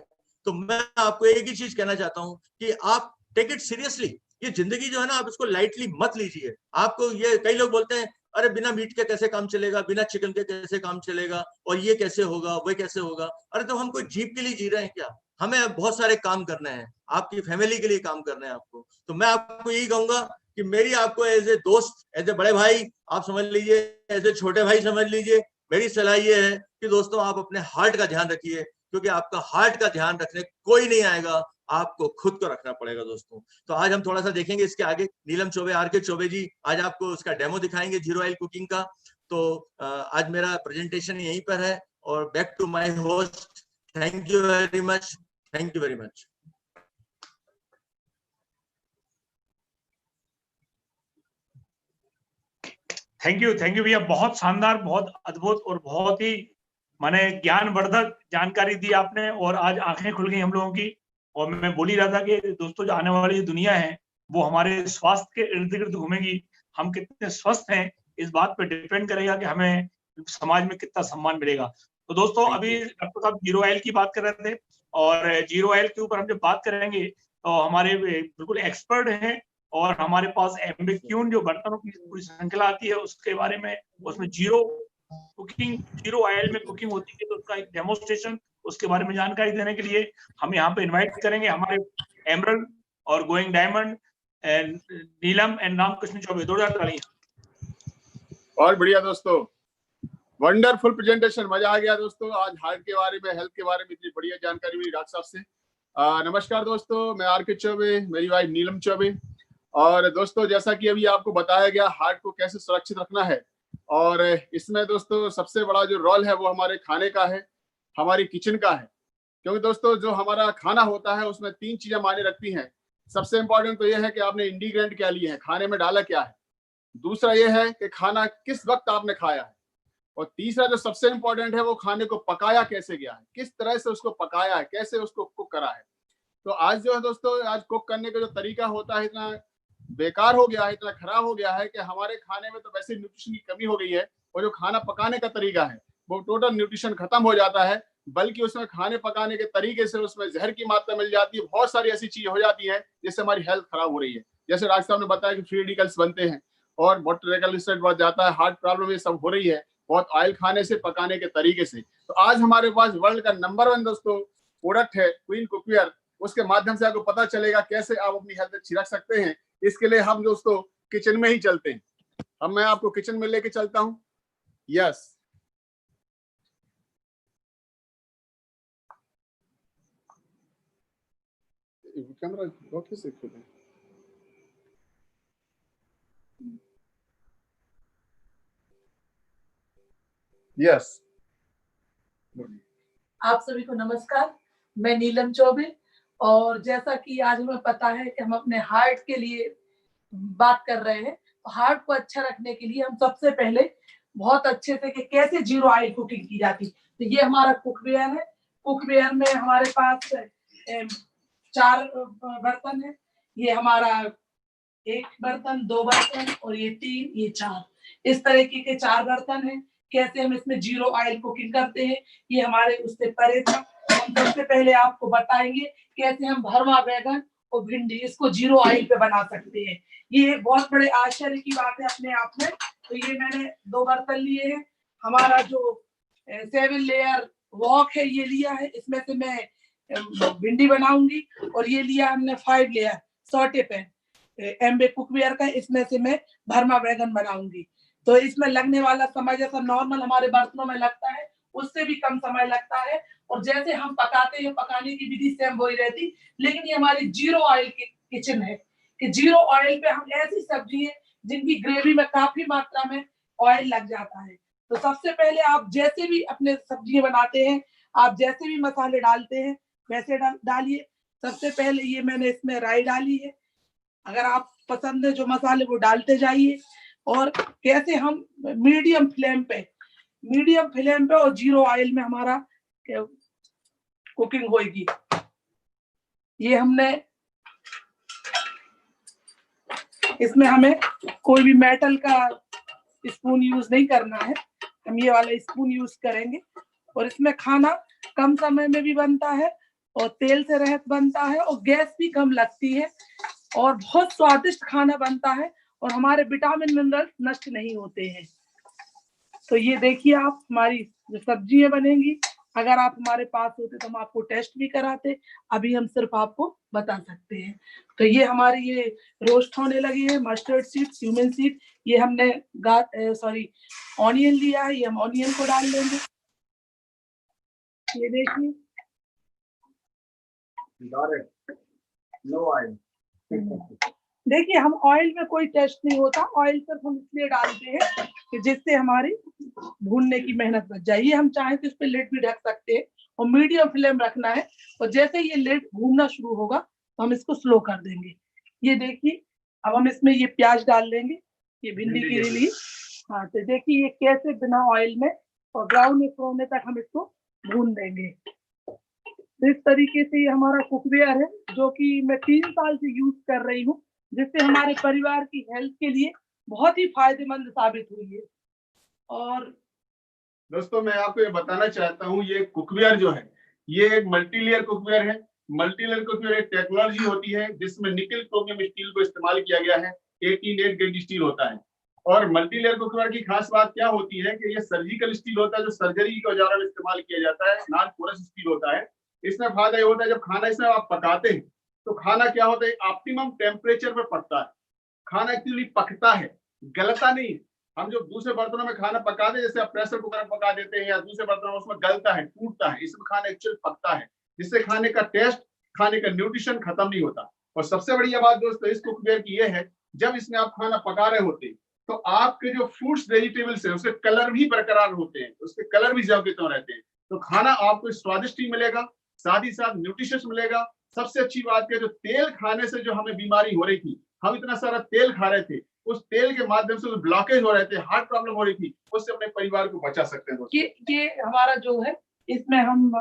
तो मैं आपको एक ही चीज कहना चाहता हूं कि आप टेक इट सीरियसली। ये जिंदगी जो है ना, आप इसको लाइटली मत लीजिए। आपको ये कई लोग बोलते हैं, अरे बिना मीट के कैसे काम चलेगा, बिना चिकन के कैसे काम चलेगा, और ये कैसे होगा, वो कैसे होगा। अरे तो हम कोई जीप के लिए जी रहे हैं क्या? हमें बहुत सारे काम करने हैं, आपकी फैमिली के लिए काम करने हैं आपको। तो मैं आपको यही कहूंगा कि मेरी आपको एज ए दोस्त, एज ए बड़े भाई आप समझ लीजिए, एज ए छोटे भाई समझ लीजिए, मेरी सलाह ये है कि दोस्तों आप अपने हार्ट का ध्यान रखिए, क्योंकि आपका हार्ट का ध्यान रखने कोई नहीं आएगा, आपको खुद को रखना पड़ेगा दोस्तों। तो आज हम थोड़ा सा देखेंगे इसके आगे। नीलम चौबे, RK चौबे जी आज आपको उसका डेमो दिखाएंगे 0 ऑयल कुकिंग का। तो आज मेरा प्रेजेंटेशन यहीं पर है, और back to my host. Thank you very much, thank you very much. Thank you भैया, बहुत शानदार, बहुत अद्भुत और बहुत ही माने ज्ञानवर्धक जानकारी दी आपने, और आज आंखें खुल गई हम लोगों की। और मैं बोल ही रहा था कि दोस्तों जो आने वाली दुनिया है वो हमारे स्वास्थ्य के इर्द गिर्द घूमेगी। हम कितने स्वस्थ हैं इस बात पर डिपेंड करेगा कि हमें समाज में कितना सम्मान मिलेगा। तो दोस्तों अभी डॉक्टर साहब 0 ऑयल की बात कर रहे थे, और 0 ऑयल के ऊपर हम जब बात करेंगे तो हमारे बिल्कुल एक्सपर्ट हैं, और हमारे पास एम्बिक्यून जो बर्तनों की पूरी श्रृंखला आती है उसके बारे में, उसमें 0 ऑयल में कुकिंग होती है, तो उसका एक डेमोन्स्ट्रेशन, उसके बारे में जानकारी देने के लिए हम यहाँ पे इनवाइट करेंगे हमारे एमरल्ड और going diamond and Neelam and Ramkrishna Choubey. 2000 तालियां। और बढ़िया दोस्तों, वंडरफुल प्रेजेंटेशन, मजा आ गया दोस्तों। आज हार्ट के बारे में, हेल्थ के बारे में इतनी बढ़िया जानकारी मिली डॉक्टर साहब से। नमस्कार दोस्तों, मैं RK चौबे, मेरी वाइफ नीलम चौबे। और दोस्तों जैसा कि अभी आपको बताया गया हार्ट को कैसे सुरक्षित रखना है, और इसमें दोस्तों सबसे बड़ा जो रोल है वो हमारे खाने का है, हमारी किचन का है। क्योंकि दोस्तों जो हमारा खाना होता है उसमें 3 चीजें मायने रखती हैं। सबसे इंपॉर्टेंट तो यह है कि आपने इंग्रेडिएंट क्या लिए हैं, खाने में डाला क्या है। दूसरा यह है कि खाना किस वक्त आपने खाया है, और तीसरा जो सबसे इंपॉर्टेंट है वो खाने को पकाया कैसे गया है, किस तरह से उसको पकाया है, कैसे उसको कुक करा है। तो आज जो है दोस्तों, आज कुक करने का जो तरीका होता है इतना बेकार हो गया है, इतना खराब हो गया है कि हमारे खाने में तो वैसे न्यूट्रिशन की कमी हो गई है, और जो खाना पकाने का तरीका है वो टोटल न्यूट्रिशन खत्म हो जाता है, बल्कि उसमें खाने पकाने के तरीके से उसमें जहर की मात्रा मिल जाती है, बहुत सारी ऐसी चीजें हो जाती है जिससे हमारी हेल्थ खराब हो रही है। जैसे डॉक्टर साहब ने बताया कि फ्री रेडिकल्स बनते हैं, और ब्लड ट्राइग्लिसराइड बढ़ जाता है, हार्ट प्रॉब्लम ये सब हो रही है बहुत ऑयल खाने से, पकाने के तरीके से। तो आज हमारे पास वर्ल्ड का नंबर 1 दोस्तों प्रोडक्ट है क्वीन कुकवेयर। उसके माध्यम से आपको पता चलेगा कैसे आप अपनी हेल्थ अच्छी रख सकते हैं। इसके लिए हम दोस्तों किचन में ही चलते हैं। अब मैं आपको किचन में लेके चलता हूं। यस, कैमरा कैसे खोले? यस, आप सभी को नमस्कार। मैं नीलम चौबे, और जैसा कि आज हमें पता है कि हम अपने हार्ट के लिए बात कर रहे हैं, तो हार्ट को अच्छा रखने के लिए हम सबसे पहले बहुत अच्छे से कि कैसे जीरो ऑयल कुकिंग की जाती। तो ये हमारा कुकवेयर है। कुकवेयर में हमारे पास 4 बर्तन है। ये हमारा 1 बर्तन, 2 बर्तन और ये 3, ये 4, इस तरीके के 4 बर्तन हैं। कैसे हम इसमें जीरो ऑयल कुकिंग करते हैं, ये हमारे उससे परे था। हम सबसे पहले आपको बताएंगे कैसे हम भरवा बैगन और भिंडी इसको जीरो ऑयल पे बना सकते हैं। ये बहुत बड़े आश्चर्य की बात है अपने आप में। तो ये मैंने 2 बर्तन लिए हैं। हमारा जो 7 लेयर वॉक है ये लिया है, इसमें से मैं भिंडी बनाऊंगी। और ये लिया हमने 5 लेयर सॉटे पैन एमबे कुकवेयर का, इसमें से मैं भरमा बैगन बनाऊंगी। तो इसमें लगने वाला समय जैसा नॉर्मल हमारे बर्तनों में लगता है उससे भी कम समय लगता है। और जैसे हम पकाते हैं, पकाने की विधि सेम वही रहती, लेकिन ये हमारी जीरो ऑयल की किचन है कि जीरो ऑयल पे हम ऐसी सब्जी है जिनकी ग्रेवी में काफी मात्रा में ऑयल लग जाता है। तो सबसे पहले आप जैसे भी अपने सब्जी बनाते हैं, आप जैसे भी मसाले डालते हैं वैसे डालिए। सबसे पहले ये मैंने इसमें राई डाली है। अगर आप पसंद है जो मसाले वो डालते जाइए। और कैसे हम मीडियम फ्लेम पे और जीरो ऑयल में हमारा कुकिंग होगी। ये हमने इसमें हमें कोई भी मेटल का स्पून यूज नहीं करना है, हम ये वाला स्पून यूज करेंगे। और इसमें खाना कम समय में भी बनता है और तेल से रहित बनता है और गैस भी कम लगती है और बहुत स्वादिष्ट खाना बनता है और हमारे विटामिन मिनरल नष्ट नहीं होते हैं। तो ये देखिए आप हमारी जो सब्जियां बनेंगी, अगर आप हमारे पास होते तो हम आपको टेस्ट भी कराते, अभी हम सिर्फ आपको बता सकते हैं। तो ये हमारी ये रोस्ट होने लगी है। मस्टर्ड सीड, क्यूमिन सीड, ये हमने ऑनियन लिया है, ये हम ऑनियन को डाल देंगे। ये देखिए, नो ऑयल। देखिए हम ऑयल में कोई टेस्ट नहीं होता, ऑयल सिर्फ हम इसलिए डालते हैं कि जिससे हमारी भूनने की मेहनत बच जाए। ये हम चाहें तो इस पे लिड भी ढक सकते हैं और मीडियम फ्लेम रखना है। और जैसे ये लिड भूनना शुरू होगा तो हम इसको स्लो कर देंगे। ये देखिए, अब हम इसमें ये प्याज डाल देंगे, ये भिंडी के लिए। हाँ, तो देखिए ये कैसे बिना ऑयल में और ब्राउन होने तक हम इसको भून देंगे। तो इस तरीके से ये हमारा कुकवेयर है जो कि मैं 3 साल से यूज कर रही हूँ, जिससे हमारे परिवार की हेल्थ के लिए बहुत ही फायदेमंद साबित हुई है। और दोस्तों मैं आपको ये बताना चाहता हूँ, ये कुकवेयर जो है ये एक मल्टीलेयर कुकवेयर है। मल्टीलेयर कुकवेयर एक टेक्नोलॉजी होती है जिसमें निकल क्रोमियम स्टील को इस्तेमाल किया गया है। 18 गेज स्टील होता है। और मल्टीलेयर कुकवेयर की खास बात क्या होती है कि ये सर्जिकल स्टील होता है जो सर्जरी के औजारों में इस्तेमाल किया जाता है। नॉन पोरस स्टील होता है। इसमें फायदा ये होता है जब खाना इसमें आप पकाते हैं तो खाना क्या होता है, ऑप्टिमम टेम्परेचर पर पकता है। खाना एक्चुअली पकता है, गलता नहीं। हम जो दूसरे बर्तनों में खाना पकाते हैं, जैसे आप प्रेशर कुकर में पका देते हैं या दूसरे बर्तनों में, उसमें गलता है, टूटता है। इसमें खाना एक्चुअली पकता है, जिससे खाने का टेस्ट, खाने का न्यूट्रिशन खत्म नहीं होता। और सबसे बढ़िया बात दोस्तों इस कुकवेयर की ये है, जब इसमें आप खाना पका रहे होते तो आपके जो फ्रूट्स वेजिटेबल्स है उसके कलर भी बरकरार होते हैं, उसके कलर भी ज्यादा रहते हैं। तो खाना आपको स्वादिष्ट ही मिलेगा, साथ ही साथ न्यूट्रिशियस मिलेगा। सबसे अच्छी बात है, जो तेल खाने से जो हमें बीमारी हो रही थी, हम इतना सारा तेल खा रहे थे, उस तेल के माध्यम से जो ब्लॉकेज हो रहे थे, हार्ट प्रॉब्लम हो रही थी, उससे अपने परिवार को बचा सकते हैं। ये हमारा जो है, इसमें हम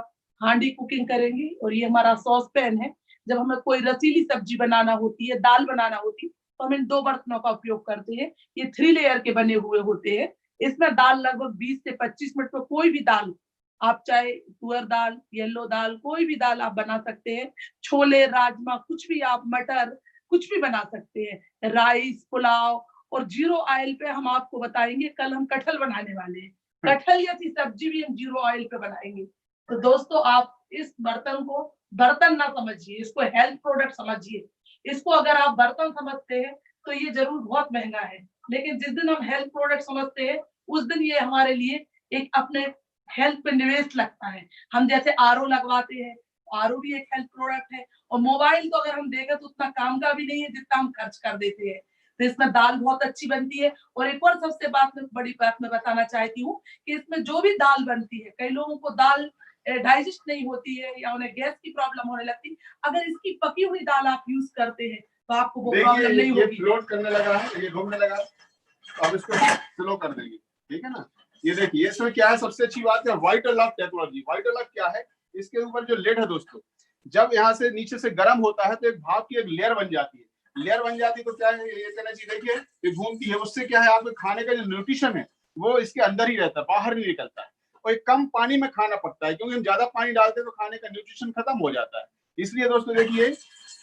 हांडी कुकिंग करेंगे। और ये हमारा सॉस पैन है। जब हमें कोई रसीली सब्जी बनाना होती है, दाल बनाना होती है, तो हम इन 2 बर्तनों का उपयोग करते हैं। ये 3 लेयर के बने हुए होते हैं। इसमें दाल लगभग 20 से 25 मिनट में, कोई भी दाल, आप चाहे तुअर दाल, येलो दाल, कोई भी दाल आप बना सकते हैं। छोले, राजमा, कुछ भी आप, मटर, कुछ भी बना सकते हैं, राइस, पुलाव। और जीरो ऑयल पे हम आपको बताएंगे। कल हम कटहल बनाने वाले हैं, कटहल जैसी सब्जी भी हम जीरो ऑयल पे बनाएंगे। तो दोस्तों आप इस बर्तन को बर्तन ना समझिए, इसको हेल्थ प्रोडक्ट समझिए। इसको अगर आप बर्तन समझते हैं तो ये जरूर बहुत महंगा है, लेकिन जिस दिन हम हेल्थ प्रोडक्ट समझते हैं उस दिन ये हमारे लिए एक अपने हेल्थ पे निवेश लगता है। हम जैसे आरओ लगवाते हैं, आरओ भी एक हेल्थ प्रोडक्ट है। और मोबाइल तो अगर हम देखें तो उतना काम का भी नहीं है जितना हम खर्च कर देते हैं। तो इसमें दाल बहुत अच्छी बनती है। और एक और सबसे बड़ी बात मैं बताना चाहती हूँ कि इसमें जो भी दाल बनती है, कई लोगों को दाल डाइजेस्ट नहीं होती है या उन्हें गैस की प्रॉब्लम होने लगती है, अगर इसकी पकी हुई दाल आप यूज करते हैं तो आपको वो प्रॉब्लम नहीं होगी। ये फ्लोट करने लगा है, ये घूमने लगा, तो अब इसको स्लो कर देंगे, ठीक है ना। ये देखिए इसमें क्या है, सबसे अच्छी बात है vital lock technology. Vital lock क्या है, इसके ऊपर जो लेड है दोस्तों, जब यहाँ से नीचे से गर्म होता है तो एक भाप की एक लेयर बन जाती है। लेयर बन जाती है तो क्या है, ये एनर्जी देखिए ये घूमती है, उससे क्या है आपके खाने का जो न्यूट्रिशन है वो इसके अंदर ही रहता है, बाहर नहीं निकलता है। और एक कम पानी में खाना पकता है, क्योंकि हम ज्यादा पानी डालते हैं तो खाने का न्यूट्रिशन खत्म हो जाता है। इसलिए दोस्तों देखिए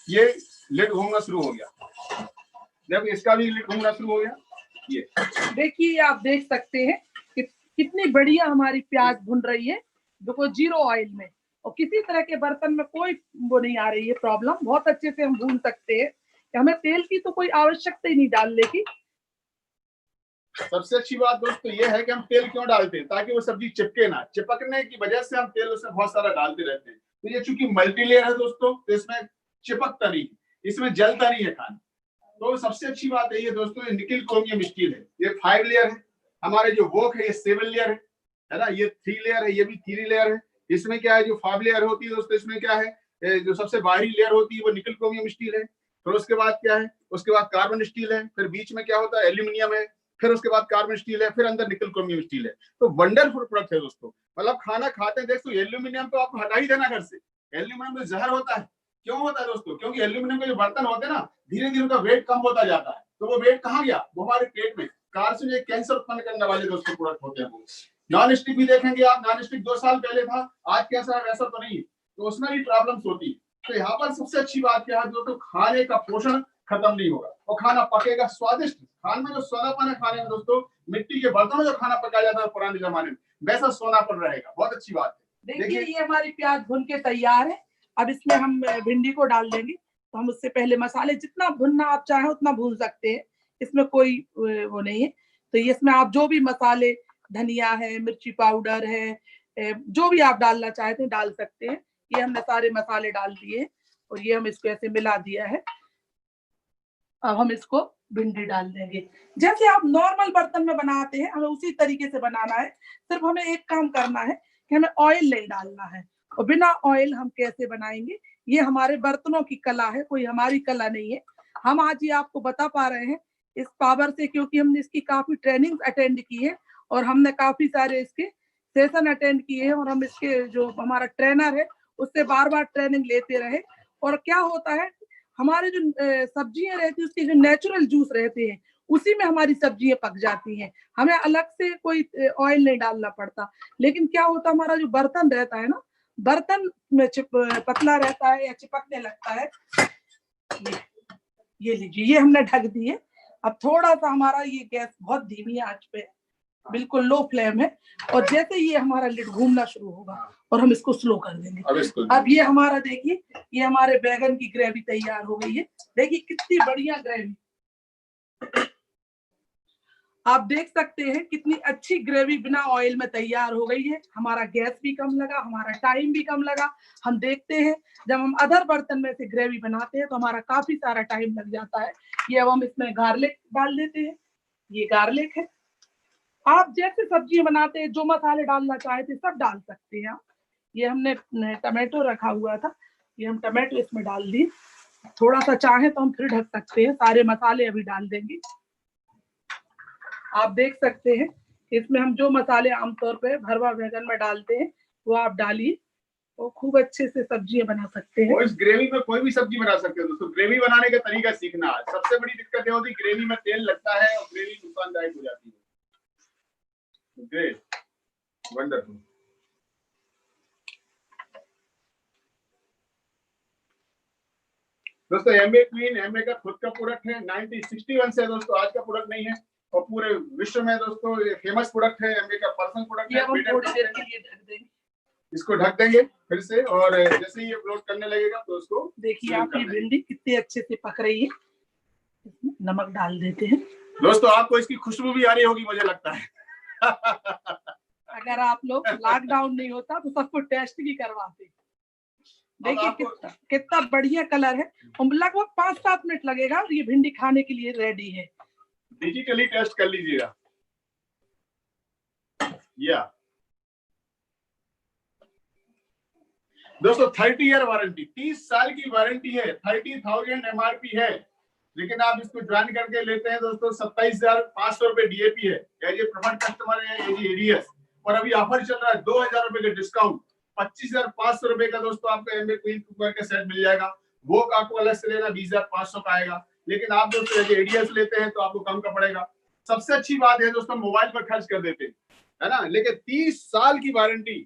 ये लिड घूमना शुरू हो गया, जब इसका भी लिड घूमना शुरू हो गया। ये देखिए आप देख सकते हैं कि कितनी बढ़िया हमारी प्याज भुन रही है, देखो जीरो ऑयल में, और किसी तरह के बर्तन में कोई वो नहीं आ रही है प्रॉब्लम। बहुत अच्छे से हम भून सकते हैं, हमें तेल की तो कोई आवश्यकता ही नहीं डालने की। सबसे अच्छी बात दोस्तों ये है कि हम तेल क्यों डालते हैं, ताकि वो सब्जी चिपके ना, चिपकने की वजह से हम तेल उसमें बहुत सारा डालते रहते हैं। तो ये चूंकि मल्टी लेयर है दोस्तों, तो इसमें चिपकता नहीं, इसमें जलता नहीं है खाना। तो सबसे अच्छी बात है ये दोस्तों, ये निकिल क्रोमियम स्टील है, ये 5 लेयर है। हमारे जो वोक है ये 7 लेयर है ना, ये 3 लेयर है, ये भी 3 लेयर है। इसमें क्या है, जो 5 लेयर होती है दोस्तों, इसमें क्या है, जो सबसे बाहरी लेयर होती है वो निकिल क्रोमियम स्टील है। फिर उसके बाद क्या है, उसके बाद कार्बन स्टील है, फिर बीच में क्या होता है एल्यूमिनियम है, फिर उसके बाद कार्बन स्टील है, फिर अंदर निकल क्रोमियम स्टील है। तो वंडरफुल प्रोडक्ट है दोस्तों। मतलब खाना खाते हैं देखो, एल्यूमिनियम तो आपको हटा ही देना घर से, एल्यूमिनियम में जहर होता है। क्यों होता है दोस्तों, क्योंकि एल्यूमिनियम के जो बर्तन होते हैं ना, धीरे धीरे उनका वेट कम होता जाता है। तो वो वेट कहाँ गया, वो हमारे पेट में, कार्सिन एक कैंसर उत्पन्न करने वाले दोस्तों प्रोडक्ट होते हैं वो। नॉन स्टिक भी देखेंगे आप, नॉन स्टिक 2 साल पहले था, आज कैसा है वैसा तो नहीं, तो उसमें भी प्रॉब्लम्स होती है। तो यहाँ पर सबसे अच्छी बात क्या है दोस्तों, खाने का पोषण खत्म नहीं होगा और खाना पकेगा स्वादिष्ट। खाने में जो सोनापन है खाने में दोस्तों, मिट्टी के बर्तनों में जो खाना पकाया जाता है पुराने जमाने में, वैसा सोनापन रहेगा। बहुत अच्छी बात है। देखिए ये हमारी प्याज भुन के तैयार है। अब इसमें हम भिंडी को डाल देंगे। तो हम उससे पहले मसाले जितना भुनना आप चाहें उतना भून सकते हैं, इसमें कोई वो नहीं है। तो इसमें आप जो भी मसाले, धनिया है, मिर्ची पाउडर है, जो भी आप डालना चाहते हैं डाल सकते हैं। ये हमने सारे मसाले डाल दिए और ये हम इसको ऐसे मिला दिया है। अब हम इसको भिंडी डाल देंगे। जैसे आप नॉर्मल बर्तन में बनाते हैं हमें उसी तरीके से बनाना है। सिर्फ हमें एक काम करना है कि हमें ऑयल नहीं डालना है। और बिना ऑयल हम कैसे बनाएंगे, ये हमारे बर्तनों की कला है, कोई हमारी कला नहीं है। हम आज ये आपको बता पा रहे हैं इस पावर से, क्योंकि हमने इसकी काफी ट्रेनिंग अटेंड की है और हमने काफी सारे इसके सेशन अटेंड किए हैं। और हम इसके जो हमारा ट्रेनर है उससे बार बार ट्रेनिंग लेते रहे। और क्या होता है, हमारे जो सब्जियां रहती है उसके जो नेचुरल जूस रहते हैं उसी में हमारी सब्जियां पक जाती हैं, हमें अलग से कोई ऑयल नहीं डालना पड़ता। लेकिन क्या होता है, हमारा जो बर्तन रहता है ना, बर्तन में पतला रहता है या चिपकने लगता है। ये लीजिए, ये हमने ढक दिए। अब थोड़ा सा हमारा ये गैस बहुत धीमी आंच पे, बिल्कुल लो फ्लेम है। और जैसे ये हमारा लिड घूमना शुरू होगा और हम इसको स्लो कर देंगे। अब ये हमारा देखिए, ये हमारे बैगन की ग्रेवी तैयार हो गई है। देखिए कितनी बढ़िया ग्रेवी, आप देख सकते हैं कितनी अच्छी ग्रेवी बिना ऑयल में तैयार हो गई है। हमारा गैस भी कम लगा, हमारा टाइम भी कम लगा। हम देखते हैं जब हम अदर बर्तन में से ग्रेवी बनाते हैं तो हमारा काफी सारा टाइम लग जाता है। ये अब हम इसमें गार्लिक डाल देते हैं, ये गार्लिक है। आप जैसे सब्जी बनाते हैं जो मसाले डालना चाहते सब डाल सकते हैं। ये हमने टमाटो रखा हुआ था, ये हम टमाटो इसमें डाल दिए। थोड़ा सा चाहे तो हम फिर ढक सकते हैं, सारे मसाले अभी डाल देंगे। आप देख सकते हैं इसमें हम जो मसाले आमतौर पे भरवा बैगन में डालते हैं वो आप डालिए और खूब अच्छे से सब्जियां बना सकते हैं। और इस ग्रेवी में कोई भी सब्जी बना सकते हो दोस्तों। ग्रेवी बनाने का तरीका सीखना है। सबसे बड़ी दिक्कत ये होती है ग्रेवी में तेल लगता है और ग्रेवी नुकसानदायक हो जाती है। Great, wonderful. दोस्तों एमबे क्वीन एमबे का खुद का प्रोडक्ट है, 1961 से दोस्तों, आज का प्रोडक्ट नहीं है, और पूरे विश्व में दोस्तों ये फेमस प्रोडक्ट है, एमबे का पर्सनल प्रोडक्ट है। इसको ढक देंगे फिर से, और जैसे ही ये अपलोड करने लगेगा तो उसको देखिए आप ये भिंडी कितने अच्छे से पक रही है। इसमें नमक डाल देते हैं। दोस्तों आपको इसकी खुशबू भी आ रही होगी मुझे लगता है। अगर आप लोग लॉकडाउन नहीं होता तो सबको टेस्ट भी करवाते। देखिए कितना बढ़िया कलर है, लगभग 5-7 मिनट लगेगा और ये भिंडी खाने के लिए रेडी है। डिजिटली टेस्ट कर लीजिएगा। या दोस्तों 30 ईयर वारंटी, 30 साल की वारंटी है, 30,000 MRP है, लेकिन आप इसको ज्वाइन करके लेते हैं दोस्तों 27,500 रुपए DAP है, एज ए प्रेफर्ड कस्टमर है, एज एडीएस, और अभी ऑफर चल रहा है 2,000 रुपए का डिस्काउंट, 25,500 रुपए का दोस्तों आपको एमबे क्वीन कुकवेयर का सेट मिल जाएगा। वो आपको अलग से लेना 20,500 का आएगा, लेकिन आप दोस्तों एज एडीएस लेते हैं तो आपको कम का पड़ेगा। सबसे अच्छी बात है दोस्तों मोबाइल पर खर्च कर देते हैं, है ना, लेकिन 30 साल की वारंटी।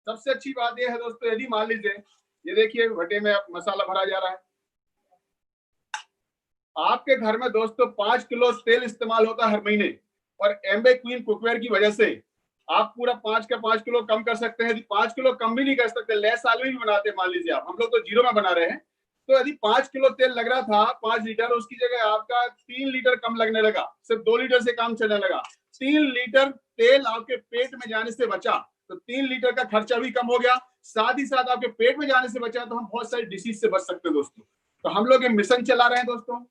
सबसे अच्छी बात यह है दोस्तों, यदि मान लीजिए ये देखिए भट्टे में मसाला भरा जा रहा है, आपके घर में दोस्तों 5 किलो तेल इस्तेमाल होता है हर महीने, और एमबे क्वीन कुकवेयर की वजह से आप पूरा 5 का 5 किलो कम कर सकते हैं। यदि 5 किलो कम भी नहीं कर सकते, लेस साल में भी बनाते हैं, मान लीजिए आप, हम लोग तो जीरो में बना रहे हैं, तो यदि 5 किलो तेल लग रहा था 5 लीटर, उसकी जगह आपका 3 लीटर कम लगने लगा, सिर्फ 2 लीटर से काम चलने लगा। 3 लीटर तेल आपके पेट में जाने से बचा, तो 3 लीटर का खर्चा भी कम हो गया, साथ ही साथ आपके पेट में जाने से बचा, तो हम बहुत सारी डिसीज से बच सकते हैं दोस्तों। तो हम लोग ये मिशन चला रहे हैं दोस्तों,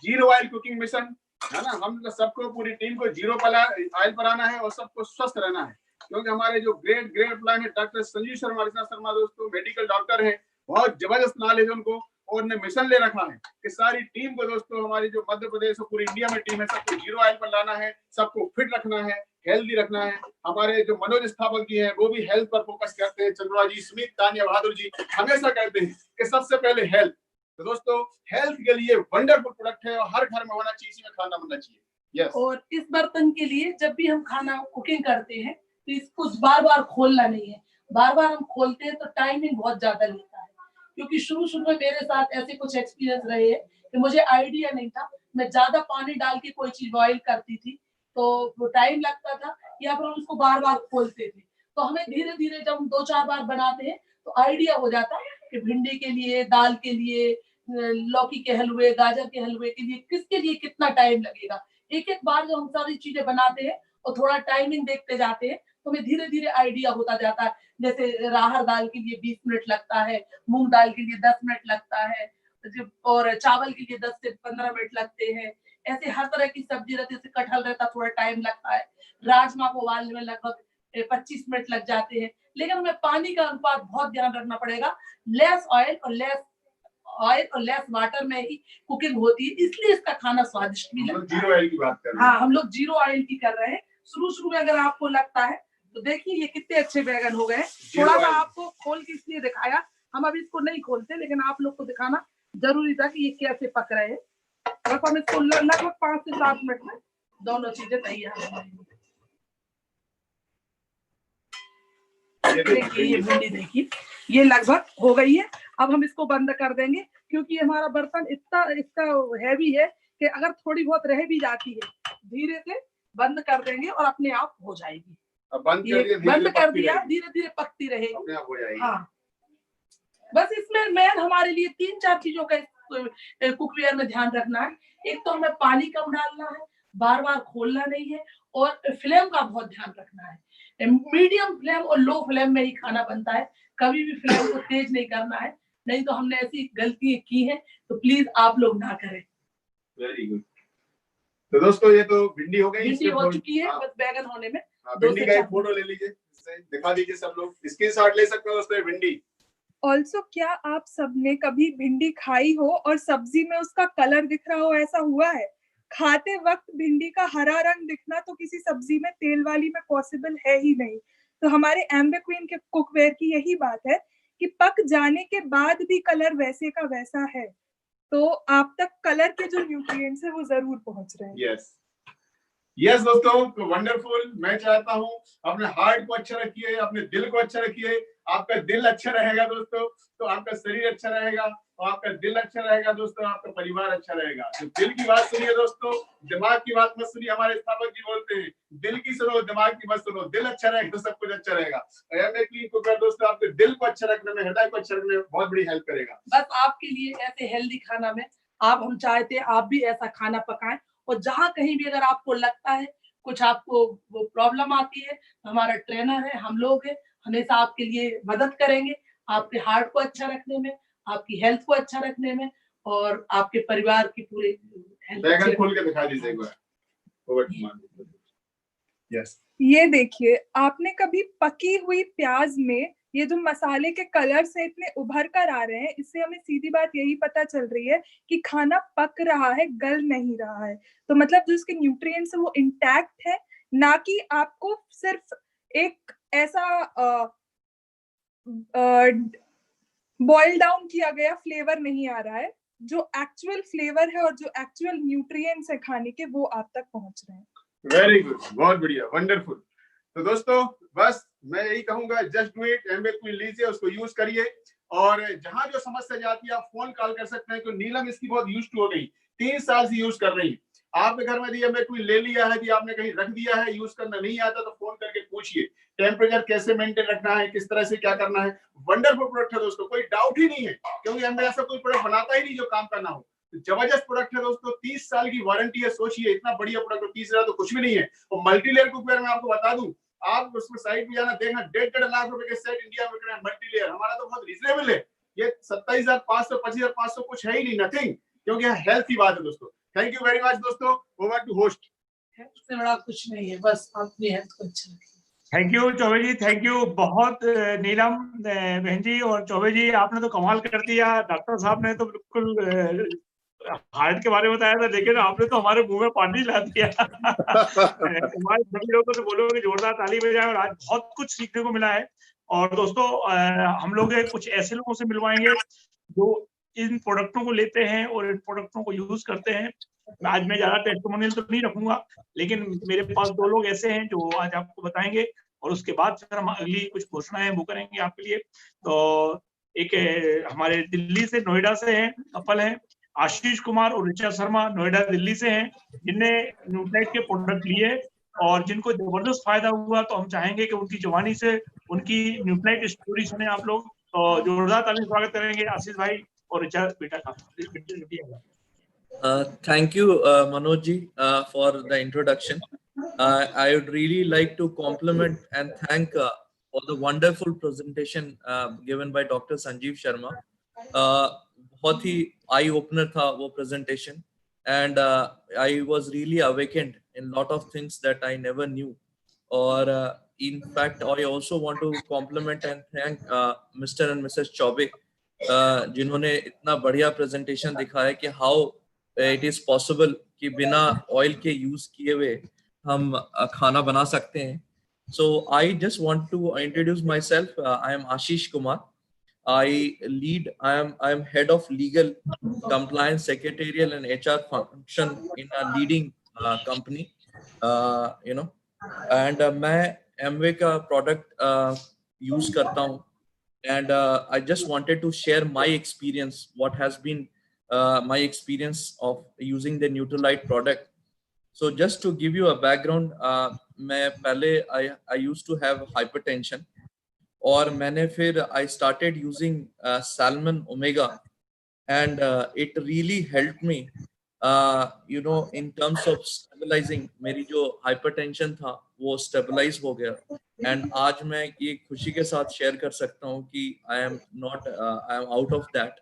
जीरो ऑयल कुकिंग मिशन, है ना। हम सबको, पूरी टीम को जीरो ऑयल पर आना है और सबको स्वस्थ रहना है, क्योंकि हमारे जो ग्रेट प्लान है डॉक्टर संजीव शर्मा दोस्तों, मेडिकल डॉक्टर है, बहुत जबरदस्त नॉलेज उनको, और उन्होंने मिशन ले रखा है कि सारी टीम को दोस्तों, हमारी जो मध्य प्रदेश और पूरी इंडिया में टीम है, सबको जीरो ऑयल पर लाना है, सबको फिट रखना है, हेल्दी रखना है। हमारे जो मनोज स्थापक जी हैं वो भी हेल्थ पर फोकस करते हैं, चंद्रा जी, स्मित, तानिया बहादुर जी हमेशा कहते हैं कि सबसे पहले हेल्थ। तो दोस्तों हेल्थ के लिए वंडरफुल प्रोडक्ट है, और हर घर में होना चाहिए, इसी में खाना बनना चाहिए। यस। और इस बर्तन के लिए जब भी हम खाना कुकिंग करते हैं तो इसको बार बार खोलना नहीं है, बार बार हम खोलते हैं तो टाइमिंग बहुत ज्यादा लेता है, क्योंकि शुरू में मेरे साथ ऐसे कुछ एक्सपीरियंस रहे हैं कि मुझे आइडिया नहीं था, मैं ज्यादा पानी डाल के कोई चीज बॉइल करती थी तो टाइम लगता था, या फिर हम उसको बार बार खोलते थे। तो हमें धीरे धीरे जब हम 2-4 बार बनाते हैं तो आइडिया हो जाता है कि भिंडी के लिए, दाल के लिए, लौकी के हलवे, गाजर के हलवे के लिए किसके लिए कितना टाइम लगेगा। एक एक बार जब हम सारी चीजें बनाते हैं और थोड़ा टाइमिंग देखते जाते हैं तो हमें धीरे धीरे आइडिया होता जाता है। जैसे राहर दाल के लिए 20 मिनट लगता है, मूंग दाल के लिए 10 मिनट लगता है, और चावल के लिए 10 से 15 मिनट लगते हैं। ऐसे हर तरह की सब्जी रहती है, जैसे कटहल रहता थोड़ा टाइम लगता है, राजमा को उबालने में लगभग 25 मिनट लग जाते हैं। लेकिन हमें पानी का अनुपात बहुत ध्यान रखना पड़ेगा, लेस ऑयल और लेस वाटर में ही कुकिंग होती है, इसलिए इसका खाना स्वादिष्ट भी लगता है। जीरो ऑयल की बात कर रहे हैं। हाँ, हम लोग जीरो ऑयल की कर रहे हैं। शुरू में अगर आपको लगता है तो देखिए ये कितने अच्छे बैगन हो गए। थोड़ा सा आपको खोल के इसलिए दिखाया, हम अभी इसको नहीं खोलते, लेकिन आप लोग को दिखाना जरूरी था कि ये कैसे पक रहे हैं। और हम इसको लगभग 5 से 7 मिनट में दोनों चीजें तैयार हो जाएंगी। देखिए ये भिंडी, देखिए ये लगभग हो गई है। अब हम इसको बंद कर देंगे, क्योंकि हमारा बर्तन इतना इसका हैवी है कि अगर थोड़ी बहुत रह भी जाती है धीरे से बंद कर देंगे और अपने आप हो जाएगी। बंद कर दिया, धीरे धीरे पकती रहेगी। हाँ, बस इसमें मेन हमारे लिए 3-4 चीजों का कुकवेयर में ध्यान रखना है। एक तो हमें पानी कम डालना है, बार बार खोलना नहीं है, और फ्लेम का बहुत ध्यान रखना है। मीडियम फ्लेम और लो फ्लेम में ही खाना बनता है, कभी भी फ्लेम को तेज नहीं करना है, नहीं तो हमने ऐसी गलतियां की हैं तो प्लीज आप लोग ना करें। Very good. तो दोस्तों ये तो भिंडी हो गई, भिंडी हो चुकी है, बस बैगन होने में। भिंडी का एक फोटो ले लीजिए, दिखा दीजिए, सब लोग स्क्रीनशॉट ले सकते हो दोस्तों भिंडी। ऑल्सो क्या आप सबने कभी भिंडी खाई हो और सब्जी में उसका कलर दिख रहा हो, ऐसा हुआ है? खाते वक्त भिंडी का हरा रंग दिखना तो किसी सब्जी में तेल वाली में पॉसिबल है ही नहीं। तो हमारे एम्बे क्वीन के कुकवेयर की यही बात है कि पक जाने के बाद भी कलर वैसे का वैसा है, तो आप तक कलर के जो न्यूट्रिएंट्स है वो जरूर पहुंच रहे हैं। यस। यस दोस्तों, वंडरफुल। मैं चाहता हूँ अपने हार्ट को अच्छा रखिए, अपने दिल को अच्छा रखिए। आपका दिल अच्छा रहेगा दोस्तों तो आपका शरीर अच्छा रहेगा, और आपका दिल अच्छा रहेगा दोस्तों आपका परिवार अच्छा रहेगा। तो दिल की बात सुनिए दोस्तों, दिमाग की बात मत सुनिए। हमारे स्थापक जी बोलते हैं दिल की सुनो, दिमाग की मत सुनो। दिल अच्छा रहेगा तो सब कुछ अच्छा रहेगा। दोस्तों आपके दिल को अच्छा रखने में, हृदय को अच्छा रखने में बहुत बड़ी हेल्प करेगा। बस आपके लिए ऐसे हेल्दी खाना में हम चाहते हैं आप भी ऐसा खाना पकाएं, और जहाँ कहीं भी अगर आपको लगता है कुछ आपको वो प्रॉब्लम आती है, तो हमारा ट्रेनर है, हम लोग हैं, हमेशा आपके लिए मदद करेंगे, आपके हार्ट को अच्छा रखने में, आपकी हेल्थ को अच्छा रखने में, और आपके परिवार की पूरी बैगन खोल के दिखा दीजिए एक बार। यस, ये देखिए, आपने कभी पकी हुई प्याज में ये जो मसाले के कलर से इतने उभर कर आ रहे हैं, इससे हमें सीधी बात यही पता चल रही है कि खाना पक रहा है, गल नहीं रहा है। तो मतलब जो इसके न्यूट्रिएंट्स है वो इंटैक्ट है, ना कि आपको सिर्फ एक ऐसा बॉइल डाउन किया गया फ्लेवर नहीं आ रहा है। जो एक्चुअल फ्लेवर है और जो एक्चुअल न्यूट्रिएंट्स है खाने के, वो आप तक पहुंच रहे हैं। वेरी गुड, बहुत बढ़िया, वंडरफुल। तो दोस्तों बस मैं यही कहूंगा, जस्ट डू इट, एमवे लीजिए, उसको यूज करिए, और जहां जो समस्या जाती है आप फोन कॉल कर सकते हैं। तो नीलम इसकी बहुत यूज टू हो गई, 3 साल से यूज कर रही है। आपने घर में एमवे ले लिया है कि आपने कहीं रख दिया है, यूज करना नहीं आता, तो फोन करके पूछिए टेम्परेचर कैसे मेंटेन रखना है, किस तरह से क्या करना है। वंडरफुल प्रोडक्ट है दोस्तों, कोई डाउट ही नहीं है, क्योंकि एमवे ऐसा कोई प्रोडक्ट बनाता ही नहीं जो काम करना हो। जबरदस्त प्रोडक्ट है दोस्तों, 30 साल की वारंटी है। सोचिए इतना बढ़िया प्रोडक्ट, 30 तो कुछ भी नहीं है। और मल्टीलेयर कुकवेयर में आपको बता दूं, आप उसमें साइट पे जाना, देखना 1.5 लाख रुपए के सेट इंडिया में बिक रहे हैं मल्टीलेयर। हमारा तो बहुत रिजनेबल है, ये 27,500 25,500 कुछ है ही नहीं, नथिंग, क्योंकि हेल्थ की बात है दोस्तों। थैंक यू वेरी मच दोस्तों, ओवर टू होस्ट। से बड़ा कुछ नहीं है, बस अपनी हेल्थ को अच्छा रखिए। Thank you Choubey ji, thank you बहुत। नीलम बहन जी और चौबे जी, आपने तो कमाल कर दिया। डॉक्टर साहब ने तो बिल्कुल हार्ट के बारे में बताया था, लेकिन आपने तो हमारे मुंह में पानी ला दिया। हमारे सभी लोगों से बोलोगे जोरदार ताली बजाएं। और आज बहुत कुछ सीखने को मिला है। और दोस्तों हम लोग कुछ ऐसे लोगों से मिलवाएंगे जो इन प्रोडक्टों को लेते हैं और इन प्रोडक्टों को यूज करते हैं। आज मैं ज्यादा टेस्टिमोनियल तो नहीं रखूंगा, लेकिन मेरे पास 2 लोग ऐसे हैं जो आज आपको बताएंगे, और उसके बाद फिर हम अगली कुछ घोषणाएं वो करेंगे आपके लिए। तो एक हमारे दिल्ली से, नोएडा से हैं, कपल हैं, आशीष कुमार और ऋचा शर्मा, नोएडा दिल्ली से हैं, जिनने न्यूट्राइट के प्रोडक्ट लिए और जिनको जबरदस्त फायदा हुआ। तो हम चाहेंगे कि उनकी जवानी से उनकी न्यूट्राइट स्टोरी सुने आप लोग। तो जोरदार ताली से स्वागत करेंगे आशीष भाई और ऋचा बेटा का। Thank you, Manoj ji, for the introduction. I would really like to compliment and thank for the wonderful presentation given by Dr. Sanjeev Sharma. बहुत ही eye opener था वो presentation, and I was really awakened in lot of things that I never knew. और in fact, I also want to compliment and thank Mr. and Mrs. Chaube, जिन्होंने इतना बढ़िया presentation दिखाया कि how it is possible कि बिना oil के use किए हुए हम खाना बना सकते हैं. So I just want to introduce myself. I am Ashish Kumar. I am head of legal, compliance, secretarial and HR function in a leading company. And मैं Amway का product use करता हूँ, and I just wanted to share my experience, what has been my experience of using the Neutralite product. So just to give you a background, मैं पहले I used to have hypertension, और मैंने फिर I started using Salmon Omega, and it really helped me, in terms of stabilizing. मेरी जो hypertension था वो stabilize हो गया, and आज मैं ये खुशी के साथ share कर सकता हूँ कि I am out of that,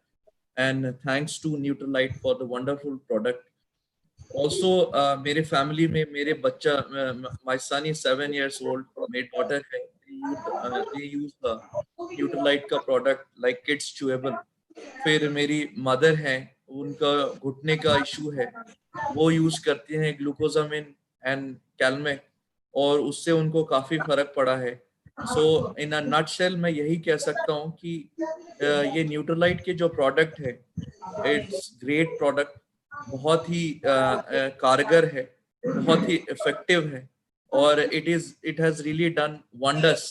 and thanks to Neutralite for the wonderful product. Also मेरे family में मेरे बच्चा, my son is 7 years old, मेरी daughter है, they use the Neutralite का product like Kids Chewable. फिर मेरी mother है, उनका घुटने का issue है, वो use करते हैं ग्लूकोजामिन and कैलमेक, और उससे उनको काफी फर्क पड़ा है. So in a nutshell मैं यही कह सकता हूँ कि ये Neutralite के जो product है, it's great product, बहुत ही कारगर है, बहुत ही इफेक्टिव है और it has really done wonders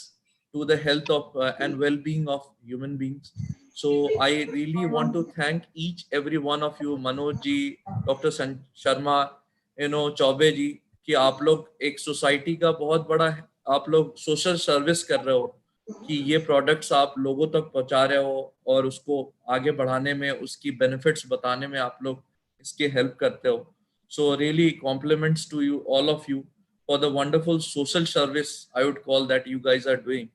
to the health of and well-being of human beings. So I really want to thank each every one of you, Manoj ji, Dr. Sharma, Choubey जी, कि आप लोग एक सोसाइटी का बहुत बड़ा आप लोग सोशल सर्विस कर रहे हो कि ये प्रोडक्ट्स आप लोगों तक पहुंचा रहे हो और उसको आगे बढ़ाने में, उसकी बेनिफिट्स बताने में आप लोग इसकी हेल्प करते हो. So really compliments to you, all of you, for the wonderful social service I would call that you guys are doing.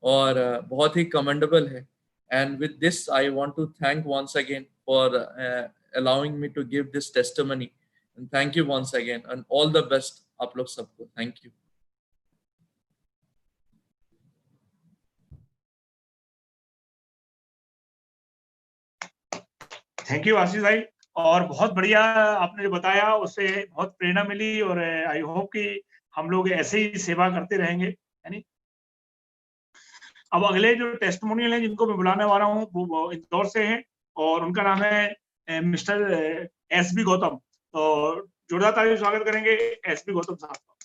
और बहुत ही commendable है. And with this I want to thank once again for allowing me to give this testimony. And thank you once again and all the best आप लोग सबको. Thank you. Thank you आशीष भाई. और बहुत बढ़िया आपने जो बताया उससे बहुत प्रेरणा मिली और आई होप कि हम लोग ऐसे ही सेवा करते रहेंगे, यानी. अब अगले जो टेस्टिमोनियल हैं जिनको मैं बुलाने वाला हूँ वो इंदौर से हैं और उनका नाम है मिस्टर एसबी गौतम. तो जोरदार ताली से स्वागत करेंगे एसबी गौतम साहब का.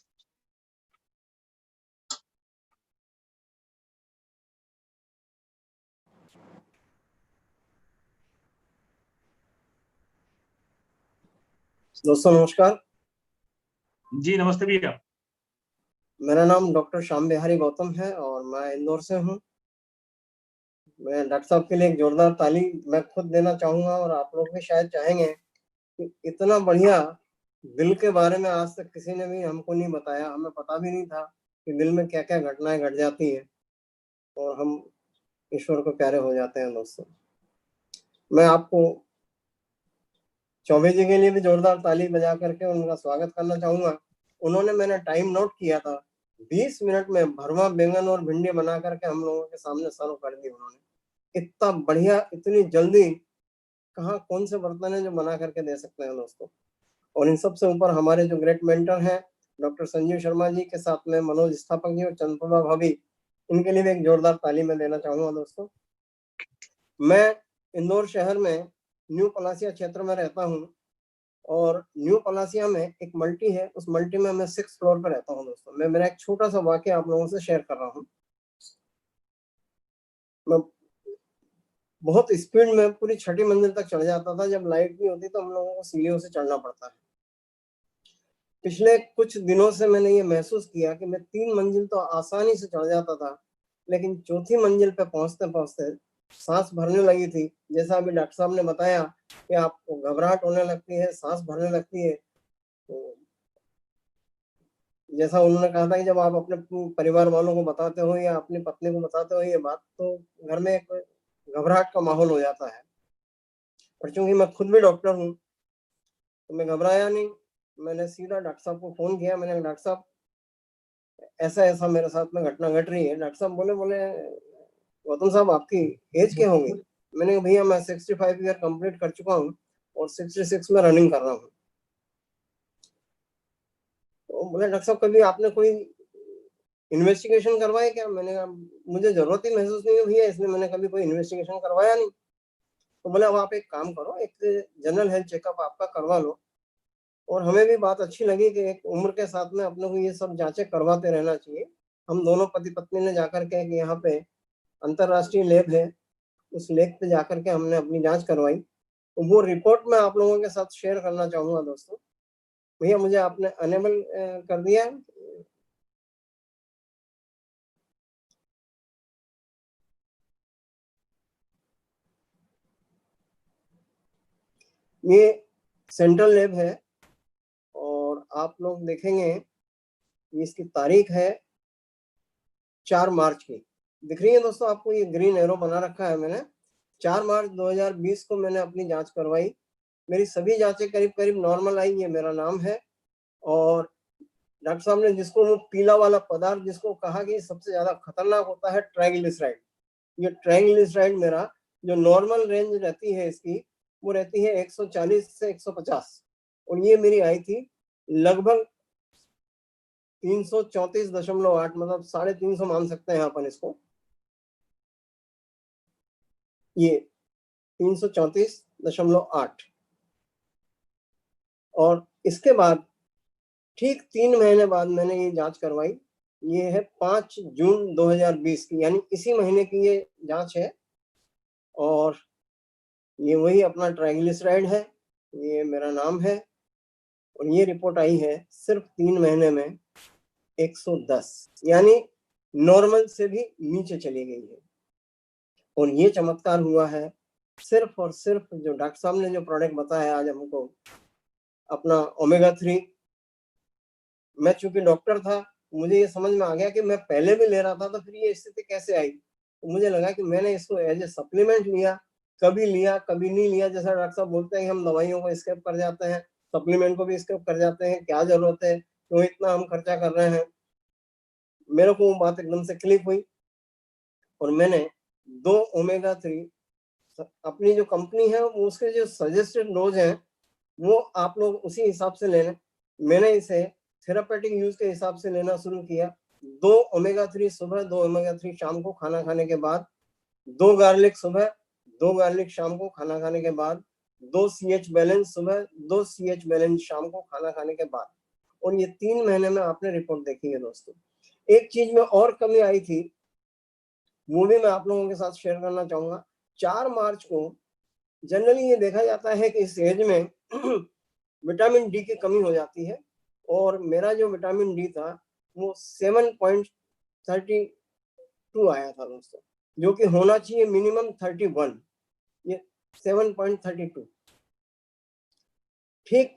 दोस्तों नमस्कार. जी नमस्ते भैया. मेरा नाम डॉक्टर श्याम बिहारी गौतम है और मैं इंदौर से हूँ. मैं डॉक्टर साहब के लिए एक जोरदार ताली मैं खुद देना चाहूंगा और आप लोग भी शायद चाहेंगे कि इतना बढ़िया दिल के बारे में आज तक किसी ने भी हमको नहीं बताया. हमें पता भी नहीं था कि दिल में क्या क्या घटनाएं घट जाती हैं और हम ईश्वर को प्यारे हो जाते हैं. दोस्तों मैं आपको चौबे जी के लिए भी जोरदार ताली बजा करके उनका स्वागत करना चाहूंगा. उन्होंने मैंने टाइम नोट किया था 20 मिनट में भरवा बैंगन और भिंडी बना करके हम लोगों के सामने सर्व कर दी उन्होंने. इतना बढ़िया, इतनी जल्दी कहाँ कौन से बर्तन है जो बना करके दे सकते हैं दोस्तों. और इन सबसे ऊपर हमारे जो ग्रेट मेंटर हैं डॉक्टर संजीव शर्मा जी के साथ में मनोज स्थापक जी और चंद्रप्रभा भाभी, इनके लिए भी एक जोरदार ताली में देना चाहूंगा. दोस्तों मैं इंदौर शहर में न्यू पलासिया क्षेत्र में रहता हूँ और न्यू पलासिया में एक मल्टी है. उस मल्टी में मैं 6th फ्लोर पर रहता हूँ. दोस्तों मैं मेरा एक छोटा सा वाकया आप लोगों से शेयर कर रहा हूँ. मैं बहुत स्पीड में पूरी 6ठी मंजिल तक चढ़ जाता था. जब लाइट नहीं होती तो हम लोगों को सीढ़ियों से चढ़ना पड़ता है. पिछले कुछ दिनों से मैंने ये महसूस किया कि मैं 3 मंजिल तो आसानी से चढ़ जाता था, लेकिन 4थी मंजिल पे पहुंचते पहुंचते सांस भरने लगी थी. जैसा अभी डॉक्टर साहब ने बताया कि आपको घबराहट होने लगती है, सांस भरने लगती है. तो जैसा उन्होंने कहा था कि जब आप अपने परिवार वालों को बताते हो या अपनी पत्नी को बताते हो ये बात, तो घर में एक घबराहट का माहौल हो जाता है. पर चूंकि मैं खुद भी डॉक्टर हूँ तो मैं घबराया नहीं. मैंने सीधा डॉक्टर साहब को फोन किया. मैंने डॉक्टर साहब ऐसा ऐसा मेरे साथ में घटना घट रही है. डॉक्टर साहब बोले गौतम साहब आपकी एज क्या होगी? मैंने कहा भैया मैं 65 ईयर कंप्लीट कर चुका हूँ और 66 में रनिंग कर रहा हूँ. तो बोले डॉक्टर साहब कभी आपने कोई इन्वेस्टिगेशन करवाया क्या? मैंने कहा मुझे जरूरत ही महसूस नहीं हुई भैया, इसलिए मैंने कभी कोई इन्वेस्टिगेशन करवाया नहीं. तो बोले अब आप एक काम करो, एक जनरल हेल्थ चेकअप आपका करवा लो. और हमें भी बात अच्छी लगी कि एक उम्र के साथ में अपने को ये सब जांचें करवाते रहना चाहिए. हम दोनों पति पत्नी ने जाकर के यहाँ पे अंतरराष्ट्रीय लैब है, उस लैब पे जाकर के हमने अपनी जांच करवाई. तो वो रिपोर्ट मैं आप लोगों के साथ शेयर करना चाहूंगा. दोस्तों भैया मुझे आपने अनेबल कर दिया. ये सेंट्रल लैब है और आप लोग देखेंगे इसकी तारीख है 4 मार्च की. दिख रही है दोस्तों आपको? ये ग्रीन एरो बना रखा है मैंने. 4 मार्च 2020 को मैंने अपनी जांच करवाई. मेरी सभी जांचें करीब करीब नॉर्मल आई. ये मेरा नाम है. और डॉक्टर साहब ने जिसको वो पीला वाला पदार्थ जिसको कहा कि सबसे ज्यादा खतरनाक होता है ट्राइग्लिसराइड, ये ट्राइग्लिसराइड मेरा जो नॉर्मल रेंज रहती है इसकी वो रहती है 140 से 150 और ये मेरी आई थी लगभग 334.8, मतलब 350 मान सकते हैं अपन इसको. ये 334.8 और इसके बाद ठीक 3 महीने बाद मैंने ये जांच करवाई। ये है 5 जून 2020 की, यानी इसी महीने की ये जांच है। और ये वही अपना ट्राइग्लिसराइड है, ये मेरा नाम है, और ये रिपोर्ट आई है सिर्फ 3 महीने में 110, यानी नॉर्मल से भी नीचे चली गई है। और ये चमत्कार हुआ है सिर्फ और सिर्फ जो डॉक्टर साहब ने जो प्रोडक्ट बताया आज हमको, अपना ओमेगा 3। मैं चूंकि डॉक्टर था, मुझे ये समझ में आ गया कि मैं पहले भी ले रहा था, तो फिर ये स्थिति कैसे आई। तो मुझे लगा कि मैंने इसको एज ए सप्लीमेंट लिया, कभी नहीं लिया। जैसा डॉक्टर साहब बोलते हैं कि हम दवाइयों को स्किप कर जाते हैं, सप्लीमेंट को भी स्किप कर जाते हैं, क्या जरूरत है, क्यों इतना हम खर्चा कर रहे हैं। मेरे को वो बात एकदम से क्लिक हुई और मैंने 2 ओमेगा 3 अपनी जो कंपनी है उसके जो सजेस्टेड डोज है वो आप लोग उसी हिसाब से लेना। मैंने इसे थेरापेटिक यूज के हिसाब से लेना शुरू किया। 2 ओमेगा 3 सुबह, 2 ओमेगा 3 शाम को खाना खाने के बाद, 2 गार्लिक सुबह, 2 गार्लिक शाम को खाना खाने के बाद, 2 CH बैलेंस सुबह, 2 CH बैलेंस शाम को खाना खाने के बाद। और ये 3 महीने में आपने रिपोर्ट देखी है दोस्तों। एक चीज में और कमी आई थी, वो भी मैं आप लोगों के साथ शेयर करना चाहूंगा। 4 मार्च को जनरली ये देखा जाता है कि इस एज में विटामिन डी की कमी हो जाती है, और मेरा जो विटामिन डी था वो 7.32 आया था दोस्तों, जो कि होना चाहिए मिनिमम 31, ये 7.32। ठीक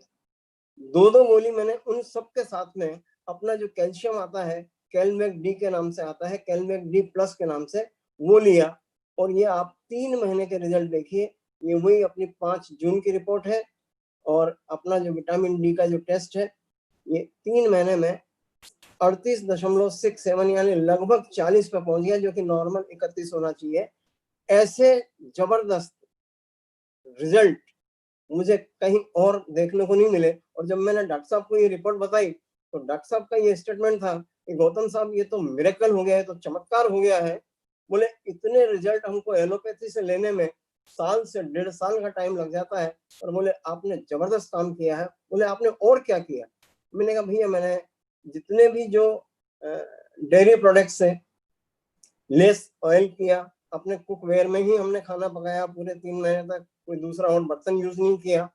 2 गोली मैंने उन सब के साथ में अपना जो कैल्शियम आता है, कैलमेक डी के नाम से आता है, कैलमेक डी प्लस के नाम से, वो लिया। और ये आप 3 महीने के रिजल्ट देखिए। ये वही अपनी 5 जून की रिपोर्ट है, और अपना जो विटामिन डी का जो टेस्ट है ये 3 महीने में 38.67 यानी लगभग 40 पे पहुंच गया, जो कि नॉर्मल 31 होना चाहिए। ऐसे जबरदस्त रिजल्ट मुझे कहीं और देखने को नहीं मिले। और जब मैंने डॉक्टर साहब को ये रिपोर्ट बताई तो डॉक्टर साहब का ये स्टेटमेंट था कि गौतम साहब ये तो मिरेकल हो गया है, तो चमत्कार हो गया है। बोले इतने रिजल्ट हमको एलोपैथी से लेने में साल से 1.5 साल का टाइम लग जाता है, और बोले आपने जबरदस्त काम किया है। बोले आपने और क्या किया? मैंने कहा भैया मैंने जितने भी जो डेयरी प्रोडक्ट्स है लेस ऑयल किया, अपने कुकवेयर में ही हमने खाना पकाया पूरे 3 महीने तक, कोई दूसरा और बर्तन यूज नहीं किया।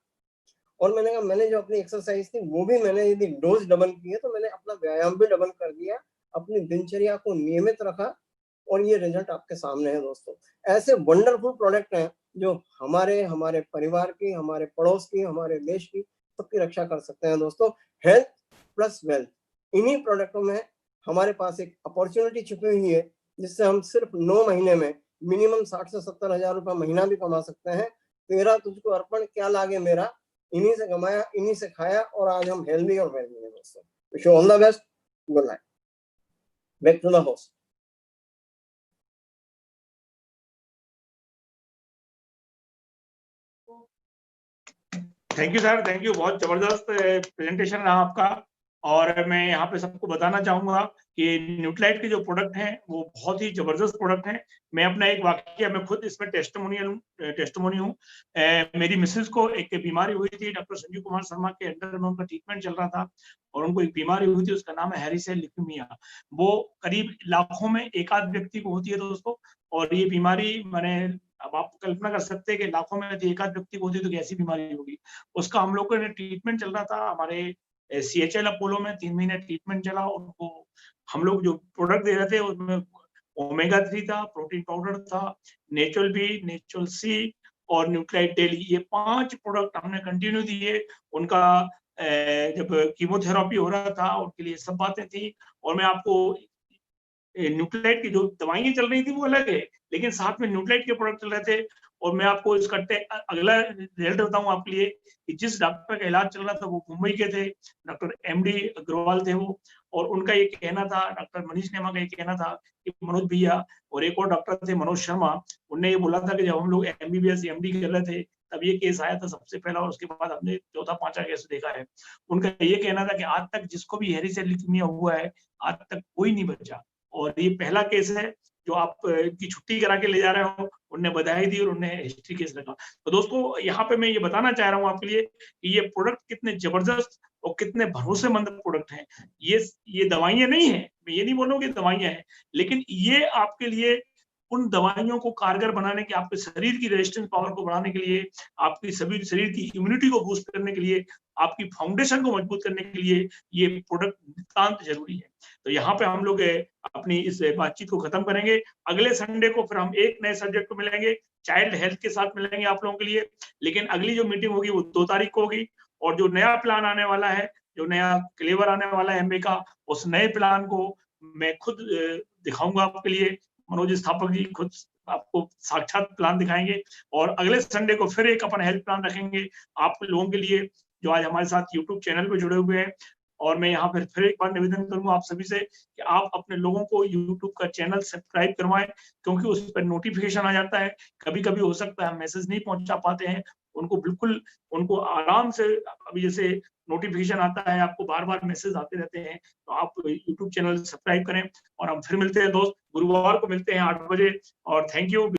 और मैंने कहा मैंने जो अपनी एक्सरसाइज थी वो भी मैंने यदि डोज डबल की है तो मैंने अपना व्यायाम भी डबल कर दिया, अपनी दिनचर्या को नियमित रखा, और ये रिजल्ट आपके सामने है दोस्तों। ऐसे वंडरफुल प्रोडक्ट हैं जो हमारे परिवार की, हमारे पड़ोस की, हमारे देश की सबकी रक्षा कर सकते हैं दोस्तों। हेल्थ प्लस वेल्थ, इन्हीं प्रोडक्टों में हमारे पास एक अपॉर्चुनिटी छुपी हुई है, जिससे हम सिर्फ 9 महीने में मिनिमम 60 से 70 हजार रुपया महीना भी कमा सकते हैं। तेरा तुझको अर्पण क्या लागे मेरा, इन्हीं से कमाया, इन्हीं से खाया, और आज हम हेल्दी और वेल्दी हैं दोस्तों। Wish you all the best, good night, back to the host. Thank you sir, thank you. बहुत जबरदस्त प्रेजेंटेशन रहा आपका। और मैं यहाँ पे सबको बताना चाहूंगा कि न्यूट्रालाइट के जो प्रोडक्ट हैं वो बहुत ही जबरदस्त प्रोडक्ट हैं। मैं अपना एक वाकया, मैं खुद इसमें टेस्टिमोनी हूँ। मेरी मिसेस को एक बीमारी हुई थी, डॉक्टर संजीव कुमार शर्मा के अंडर में उनका ट्रीटमेंट चल रहा था, और उनको एक बीमारी हुई थी, उसका नाम है हैरी सेल ल्यूकेमिया। वो करीब लाखों में एक आध व्यक्ति को होती है दोस्तों। और ये बीमारी, मैंने अब आप कल्पना कर सकते हैं कि लाखों में एक आध व्यक्ति को होती है तो कैसी बीमारी होगी। उसका हम लोगों ने ट्रीटमेंट चल रहा था हमारे CHL अपोलो में, 3 महीने ट्रीटमेंट चला। उनको हम लोग जो प्रोडक्ट दे रहे थे उसमें ओमेगा 3 था, प्रोटीन पाउडर था, नेचुरल बी, नेचुरल सी और न्यूट्रालाइट डेली, ये 5 प्रोडक्ट हमने कंटिन्यू दिए। उनका जब कीमोथेरेपी हो रहा था उनके लिए सब बातें थी। और मैं आपको न्यूट्रालाइट की जो दवाइयां चल रही थी वो अलग है, लेकिन साथ में न्यूट्रालाइट के प्रोडक्ट चल रहे थे। और मैं आपको इसका अगला रिजल्ट बताऊं आपके लिए कि जिस डॉक्टर का इलाज चल रहा था वो मुंबई के थे, डॉक्टर MD अग्रवाल थे वो। और उनका ये कहना था, डॉक्टर मनीष नेमा का ये कहना था कि मनोज भैया, और एक और डॉक्टर थे मनोज शर्मा, उनने ये बोला था कि जब हम लोग MBBS MD कर रहे थे तब ये केस आया था सबसे पहला, और उसके बाद हमने चौथा पांचवा केस देखा है। उनका ये कहना था कि आज तक जिसको भी हैरी सेल ल्यूकेमिया हुआ है आज तक कोई नहीं बचा, और ये पहला केस है जो आप की छुट्टी करा के ले जा रहे हो, उनने बधाई दी और उन्हें हिस्ट्री केस लगा। तो दोस्तों यहाँ पे मैं ये बताना चाह रहा हूँ आपके लिए कि ये प्रोडक्ट कितने जबरदस्त और कितने भरोसेमंद प्रोडक्ट हैं। ये दवाइयां नहीं है, मैं ये नहीं बोलूँगा कि दवाइयां हैं, लेकिन ये आपके लिए उन दवाइयों को कारगर बनाने के, आपके शरीर की रेजिस्टेंस पावर को बढ़ाने के लिए, आपकी सभी शरीर की इम्यूनिटी को बूस्ट करने के लिए, आपकी फाउंडेशन को मजबूत करने के लिए ये प्रोडक्ट नितांत जरूरी है। तो यहाँ पे हम लोग अपनी इस बातचीत को खत्म करेंगे। अगले संडे को फिर हम एक नए सब्जेक्ट को मिलेंगे, चाइल्ड हेल्थ के साथ मिलेंगे आप लोगों के लिए। लेकिन अगली जो मीटिंग होगी वो 2 तारीख को होगी, और जो नया प्लान आने वाला है, जो नया क्लेवर आने वाला है एमवे का, उस नए प्लान को मैं खुद दिखाऊंगा आपके लिए। मनोज स्थापक जी खुद आपको साक्षात प्लान दिखाएंगे, और अगले संडे को फिर एक अपन हेल्थ प्लान रखेंगे आप लोगों के लिए जो आज हमारे साथ यूट्यूब चैनल पे जुड़े हुए हैं। और मैं यहाँ फिर एक बार निवेदन करूंगा आप सभी से कि आप अपने लोगों को यूट्यूब का चैनल सब्सक्राइब करवाएं, क्योंकि उस पर नोटिफिकेशन आ जाता है। कभी कभी हो सकता है मैसेज नहीं पहुंचा पाते हैं, उनको आराम से, अभी जैसे नोटिफिकेशन आता है, आपको बार बार मैसेज आते रहते हैं, तो आप यूट्यूब चैनल सब्सक्राइब करें। और हम फिर मिलते हैं दोस्त, गुरुवार को मिलते हैं 8 बजे, और थैंक यू।